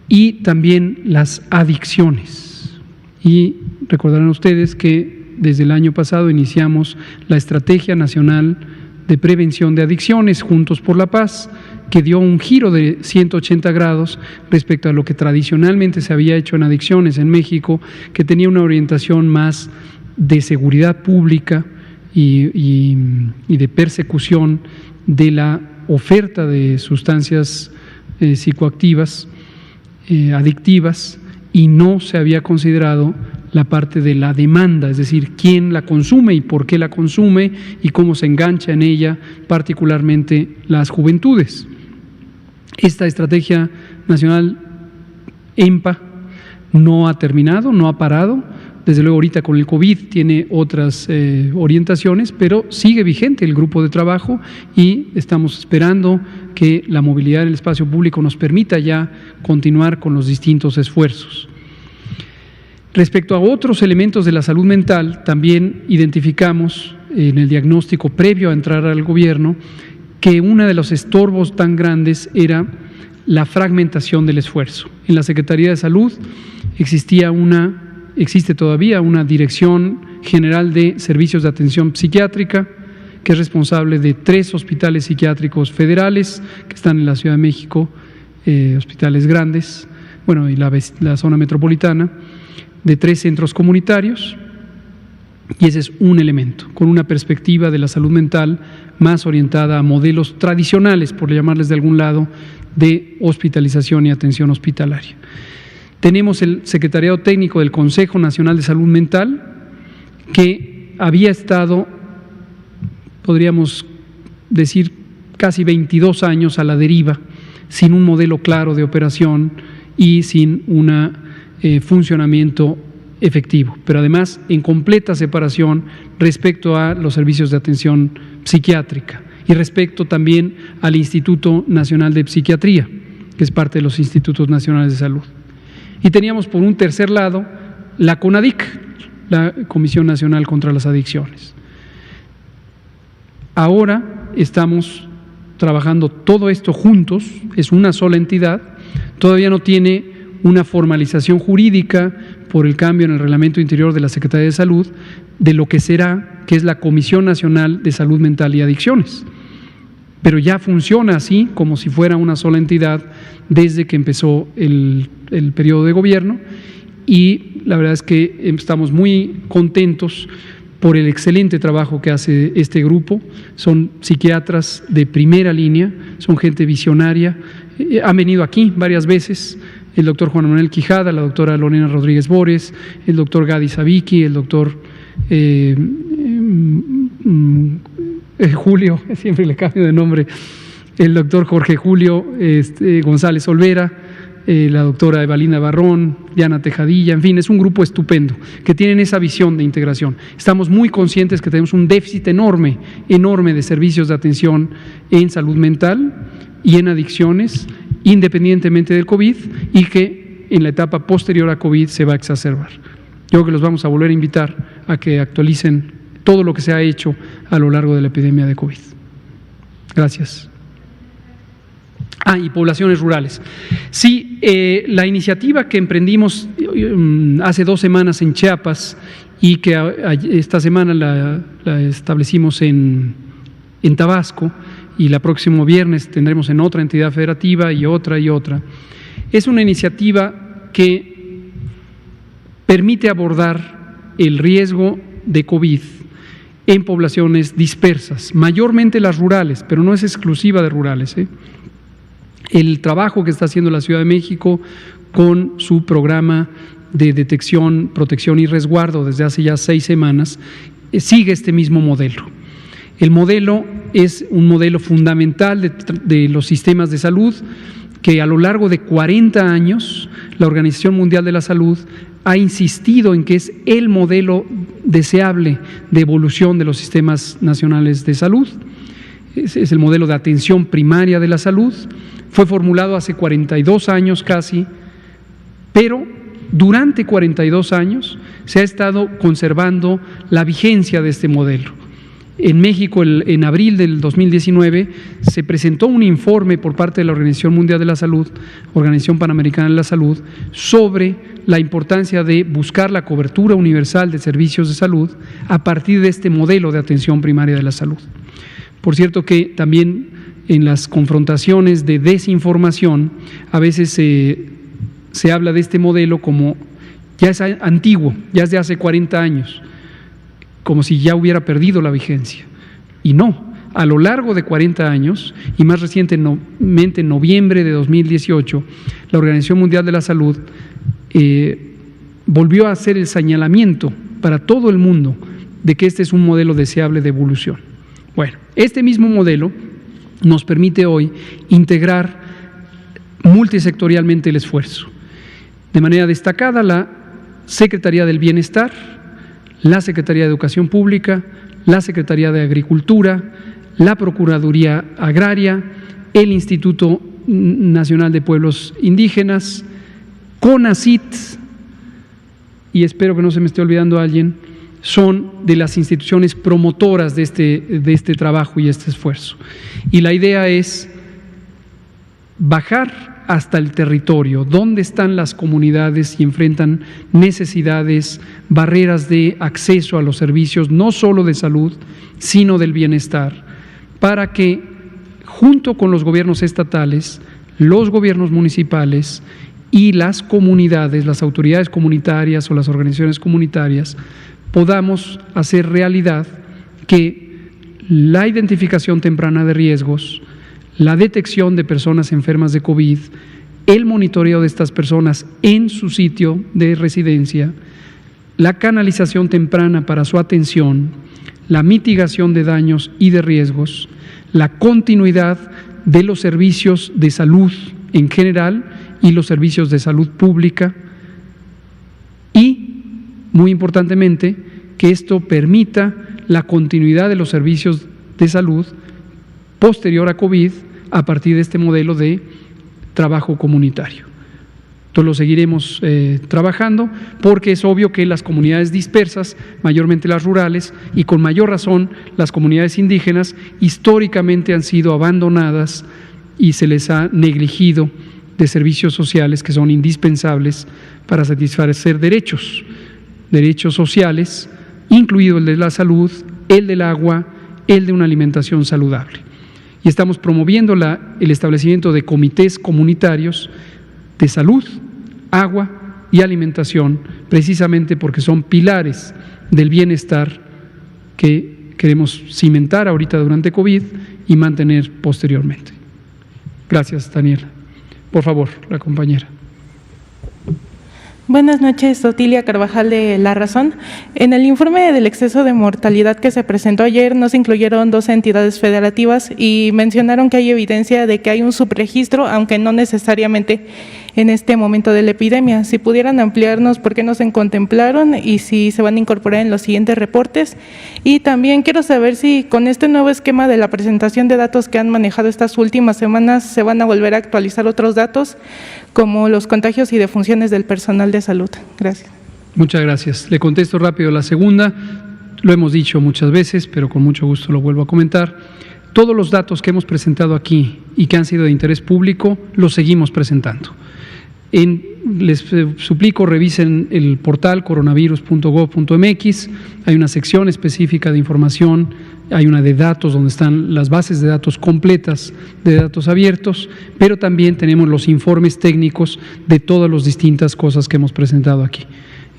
[SPEAKER 3] y también las adicciones. Y recordarán ustedes que desde el año pasado iniciamos la Estrategia Nacional de Prevención de Adicciones, Juntos por la Paz, que dio un giro de 180 grados respecto a lo que tradicionalmente se había hecho en adicciones en México, que tenía una orientación más de seguridad pública y de persecución de la oferta de sustancias psicoactivas, adictivas, y no se había considerado la parte de la demanda, es decir, quién la consume y por qué la consume y cómo se engancha en ella, particularmente las juventudes. Esta Estrategia Nacional EMPA no ha terminado, no ha parado. Desde luego ahorita con el COVID tiene otras orientaciones, pero sigue vigente el grupo de trabajo y estamos esperando que la movilidad en el espacio público nos permita ya continuar con los distintos esfuerzos. Respecto a otros elementos de la salud mental, también identificamos en el diagnóstico previo a entrar al gobierno que uno de los estorbos tan grandes era la fragmentación del esfuerzo. En la Secretaría de Salud existe todavía una Dirección General de Servicios de Atención Psiquiátrica, que es responsable de 3 hospitales psiquiátricos federales que están en la Ciudad de México, hospitales grandes, y la zona metropolitana, de 3 centros comunitarios, y ese es un elemento, con una perspectiva de la salud mental más orientada a modelos tradicionales, por llamarles de algún lado, de hospitalización y atención hospitalaria. Tenemos el Secretariado Técnico del Consejo Nacional de Salud Mental, que había estado, podríamos decir, casi 22 años a la deriva, sin un modelo claro de operación y sin un funcionamiento efectivo, pero además en completa separación respecto a los servicios de atención psiquiátrica y respecto también al Instituto Nacional de Psiquiatría, que es parte de los Institutos Nacionales de Salud. Y teníamos por un tercer lado la CONADIC, la Comisión Nacional contra las Adicciones. Ahora estamos trabajando todo esto juntos, es una sola entidad, todavía no tiene una formalización jurídica por el cambio en el reglamento interior de la Secretaría de Salud de lo que será, que es la Comisión Nacional de Salud Mental y Adicciones. Pero ya funciona así, como si fuera una sola entidad desde que empezó el periodo de gobierno, y la verdad es que estamos muy contentos por el excelente trabajo que hace este grupo. Son psiquiatras de primera línea, son gente visionaria, han venido aquí varias veces, el doctor Juan Manuel Quijada, la doctora Lorena Rodríguez Bores, el doctor Gadi Sabiki, el doctor Julio, siempre le cambio de nombre, el doctor Jorge Julio González Olvera, la doctora Evalina Barrón, Diana Tejadilla, en fin, es un grupo estupendo que tienen esa visión de integración. Estamos muy conscientes que tenemos un déficit enorme de servicios de atención en salud mental y en adicciones, independientemente del COVID, y que en la etapa posterior a COVID se va a exacerbar. Yo creo que los vamos a volver a invitar a que actualicen todo lo que se ha hecho a lo largo de la epidemia de COVID. Gracias. Y poblaciones rurales. Sí, la iniciativa que emprendimos hace 2 semanas en Chiapas y que esta semana la establecimos en Tabasco, y la próximo viernes tendremos en otra entidad federativa y otra, es una iniciativa que permite abordar el riesgo de COVID en poblaciones dispersas, mayormente las rurales, pero no es exclusiva de rurales. El trabajo que está haciendo la Ciudad de México con su programa de detección, protección y resguardo desde hace ya 6 semanas sigue este mismo modelo. El modelo es un modelo fundamental de los sistemas de salud que a lo largo de 40 años la Organización Mundial de la Salud ha insistido en que es el modelo deseable de evolución de los sistemas nacionales de salud. Es el modelo de atención primaria de la salud. Fue formulado hace 42 años casi, pero durante 42 años se ha estado conservando la vigencia de este modelo. En México, en abril del 2019, se presentó un informe por parte de la Organización Mundial de la Salud, Organización Panamericana de la Salud, sobre la importancia de buscar la cobertura universal de servicios de salud a partir de este modelo de atención primaria de la salud. Por cierto que también en las confrontaciones de desinformación, a veces se habla de este modelo como ya es antiguo, ya es de hace 40 años, como si ya hubiera perdido la vigencia. Y no, a lo largo de 40 años, y más recientemente en noviembre de 2018, la Organización Mundial de la Salud volvió a hacer el señalamiento para todo el mundo de que este es un modelo deseable de evolución. Bueno, este mismo modelo nos permite hoy integrar multisectorialmente el esfuerzo. De manera destacada, la Secretaría del Bienestar, la Secretaría de Educación Pública, la Secretaría de Agricultura, la Procuraduría Agraria, el Instituto Nacional de Pueblos Indígenas, CONACYT, y espero que no se me esté olvidando alguien, son de las instituciones promotoras de este trabajo y este esfuerzo. Y la idea es bajar hasta el territorio, donde están las comunidades y enfrentan necesidades, barreras de acceso a los servicios, no solo de salud, sino del bienestar, para que junto con los gobiernos estatales, los gobiernos municipales y las comunidades, las autoridades comunitarias o las organizaciones comunitarias, podamos hacer realidad que la identificación temprana de riesgos, la detección de personas enfermas de COVID, el monitoreo de estas personas en su sitio de residencia, la canalización temprana para su atención, la mitigación de daños y de riesgos, la continuidad de los servicios de salud en general y los servicios de salud pública y, muy importantemente, que esto permita la continuidad de los servicios de salud posterior a COVID a partir de este modelo de trabajo comunitario. Entonces lo seguiremos trabajando porque es obvio que las comunidades dispersas, mayormente las rurales y con mayor razón las comunidades indígenas, históricamente han sido abandonadas y se les ha negligido de servicios sociales que son indispensables para satisfacer derechos sociales, incluido el de la salud, el del agua, el de una alimentación saludable. Y estamos promoviendo el establecimiento de comités comunitarios de salud, agua y alimentación, precisamente porque son pilares del bienestar que queremos cimentar ahorita durante COVID y mantener posteriormente. Gracias, Daniela. Por favor, la compañera.
[SPEAKER 6] Buenas noches, Otilia Carvajal de La Razón. En el informe del exceso de mortalidad que se presentó ayer no se incluyeron 2 entidades federativas y mencionaron que hay evidencia de que hay un subregistro, aunque no necesariamente en este momento de la epidemia. Si pudieran ampliarnos por qué no se contemplaron y si se van a incorporar en los siguientes reportes. Y también quiero saber si con este nuevo esquema de la presentación de datos que han manejado estas últimas semanas se van a volver a actualizar otros datos como los contagios y defunciones del personal de salud. Gracias.
[SPEAKER 3] Muchas gracias. Le contesto rápido la segunda. Lo hemos dicho muchas veces, pero con mucho gusto lo vuelvo a comentar. Todos los datos que hemos presentado aquí y que han sido de interés público, los seguimos presentando. Les suplico, revisen el portal coronavirus.gov.mx, hay una sección específica de información, hay una de datos donde están las bases de datos completas de datos abiertos, pero también tenemos los informes técnicos de todas las distintas cosas que hemos presentado aquí.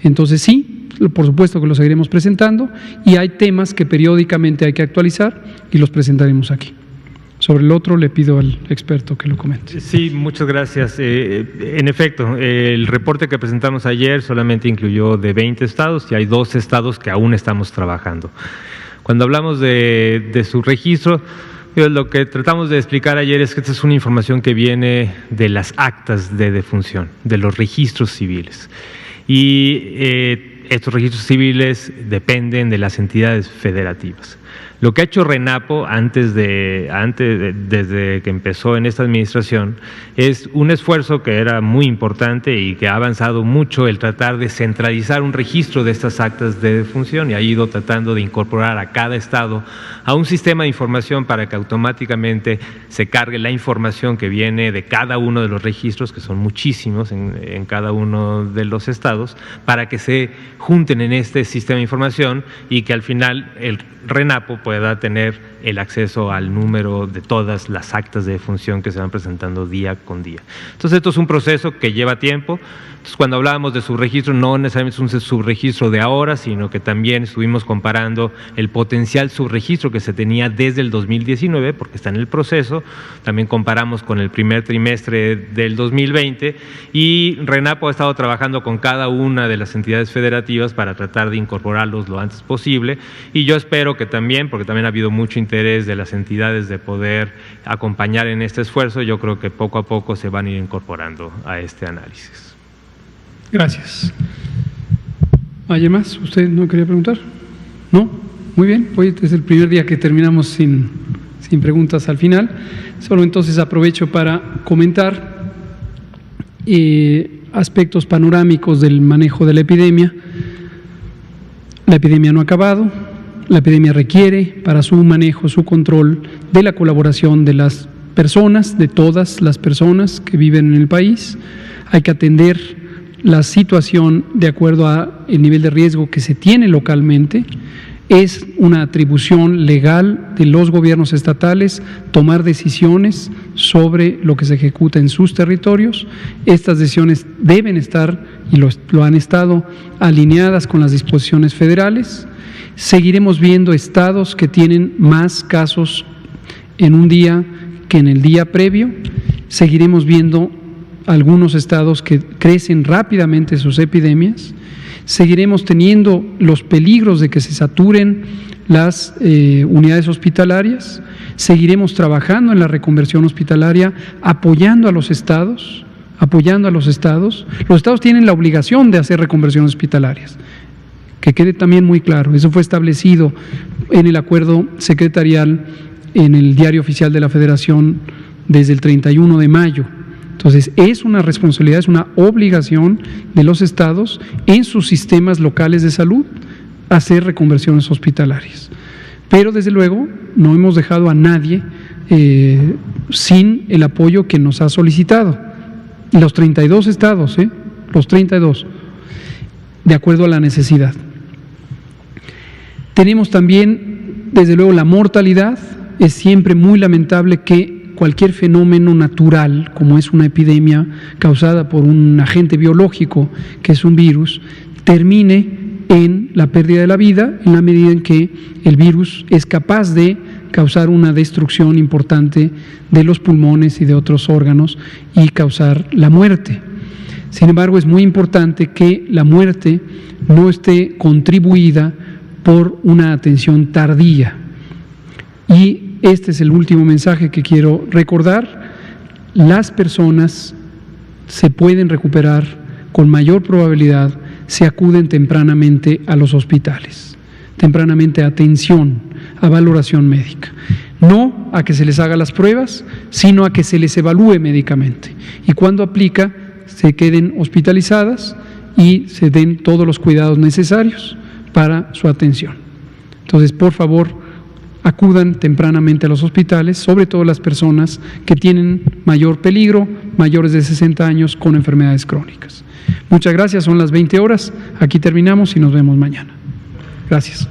[SPEAKER 3] Entonces sí, por supuesto que los seguiremos presentando y hay temas que periódicamente hay que actualizar y los presentaremos aquí. Sobre el otro, le pido al experto que lo comente.
[SPEAKER 5] Sí, muchas gracias. En efecto, el reporte que presentamos ayer solamente incluyó de 20 estados y hay 2 estados que aún estamos trabajando. Cuando hablamos de su registro, lo que tratamos de explicar ayer es que esta es una información que viene de las actas de defunción, de los registros civiles. Y estos registros civiles dependen de las entidades federativas. Lo que ha hecho RENAPO desde que empezó en esta administración es un esfuerzo que era muy importante y que ha avanzado mucho el tratar de centralizar un registro de estas actas de defunción y ha ido tratando de incorporar a cada estado a un sistema de información para que automáticamente se cargue la información que viene de cada uno de los registros, que son muchísimos en cada uno de los estados, para que se junten en este sistema de información y que al final el RENAPO pueda tener el acceso al número de todas las actas de defunción que se van presentando día con día. Entonces esto es un proceso que lleva tiempo. Entonces cuando hablábamos de subregistro no necesariamente es un subregistro de ahora, sino que también estuvimos comparando el potencial subregistro que se tenía desde el 2019, porque está en el proceso. También comparamos con el primer trimestre del 2020 y RENAPO ha estado trabajando con cada una de las entidades federativas para tratar de incorporarlos lo antes posible y yo espero que también, porque también ha habido mucho interés de las entidades de poder acompañar en este esfuerzo, yo creo que poco a poco se van a ir incorporando a este análisis.
[SPEAKER 3] Gracias. ¿Alguien más? ¿Usted no quería preguntar? ¿No? Muy bien. Hoy es el primer día que terminamos sin preguntas al final. Solo entonces aprovecho para comentar aspectos panorámicos del manejo de la epidemia. La epidemia no ha acabado. La epidemia requiere para su manejo, su control, de la colaboración de las personas, de todas las personas que viven en el país. Hay que atender la situación de acuerdo al nivel de riesgo que se tiene localmente. Es una atribución legal de los gobiernos estatales tomar decisiones sobre lo que se ejecuta en sus territorios. Estas decisiones deben estar, y lo han estado, alineadas con las disposiciones federales. Seguiremos viendo estados que tienen más casos en un día que en el día previo. Seguiremos viendo algunos estados que crecen rápidamente sus epidemias. Seguiremos teniendo los peligros de que se saturen las unidades hospitalarias, seguiremos trabajando en la reconversión hospitalaria, apoyando a los estados. Los estados tienen la obligación de hacer reconversiones hospitalarias, que quede también muy claro. Eso fue establecido en el acuerdo secretarial en el Diario Oficial de la Federación desde el 31 de mayo. Entonces, es una responsabilidad, es una obligación de los estados en sus sistemas locales de salud hacer reconversiones hospitalarias. Pero, desde luego, no hemos dejado a nadie sin el apoyo que nos ha solicitado. Los 32 estados, los 32, de acuerdo a la necesidad. Tenemos también, desde luego, la mortalidad. Es siempre muy lamentable que cualquier fenómeno natural, como es una epidemia causada por un agente biológico, que es un virus, termine en la pérdida de la vida, en la medida en que el virus es capaz de causar una destrucción importante de los pulmones y de otros órganos y causar la muerte. Sin embargo, es muy importante que la muerte no esté contribuida por una atención tardía. Y este es el último mensaje que quiero recordar. Las personas se pueden recuperar con mayor probabilidad si acuden tempranamente a los hospitales, tempranamente a atención, a valoración médica. No a que se les haga las pruebas, sino a que se les evalúe médicamente. Y cuando aplica, se queden hospitalizadas y se den todos los cuidados necesarios para su atención. Entonces, por favor, acudan tempranamente a los hospitales, sobre todo las personas que tienen mayor peligro, mayores de 60 años con enfermedades crónicas. Muchas gracias, son las 20 horas, aquí terminamos y nos vemos mañana. Gracias.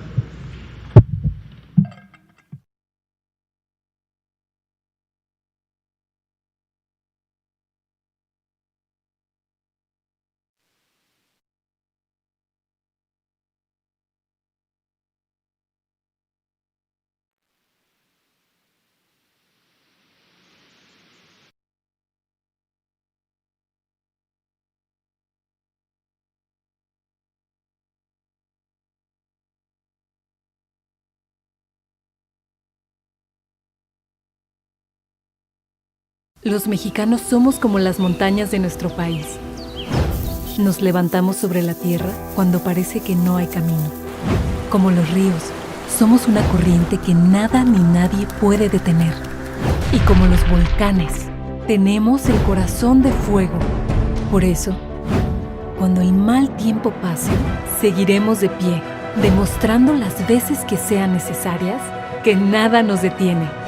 [SPEAKER 1] Los mexicanos somos como las montañas de nuestro país. Nos levantamos sobre la tierra cuando parece que no hay camino. Como los ríos, somos una corriente que nada ni nadie puede detener. Y como los volcanes, tenemos el corazón de fuego. Por eso, cuando el mal tiempo pase, seguiremos de pie, demostrando las veces que sean necesarias que nada nos detiene.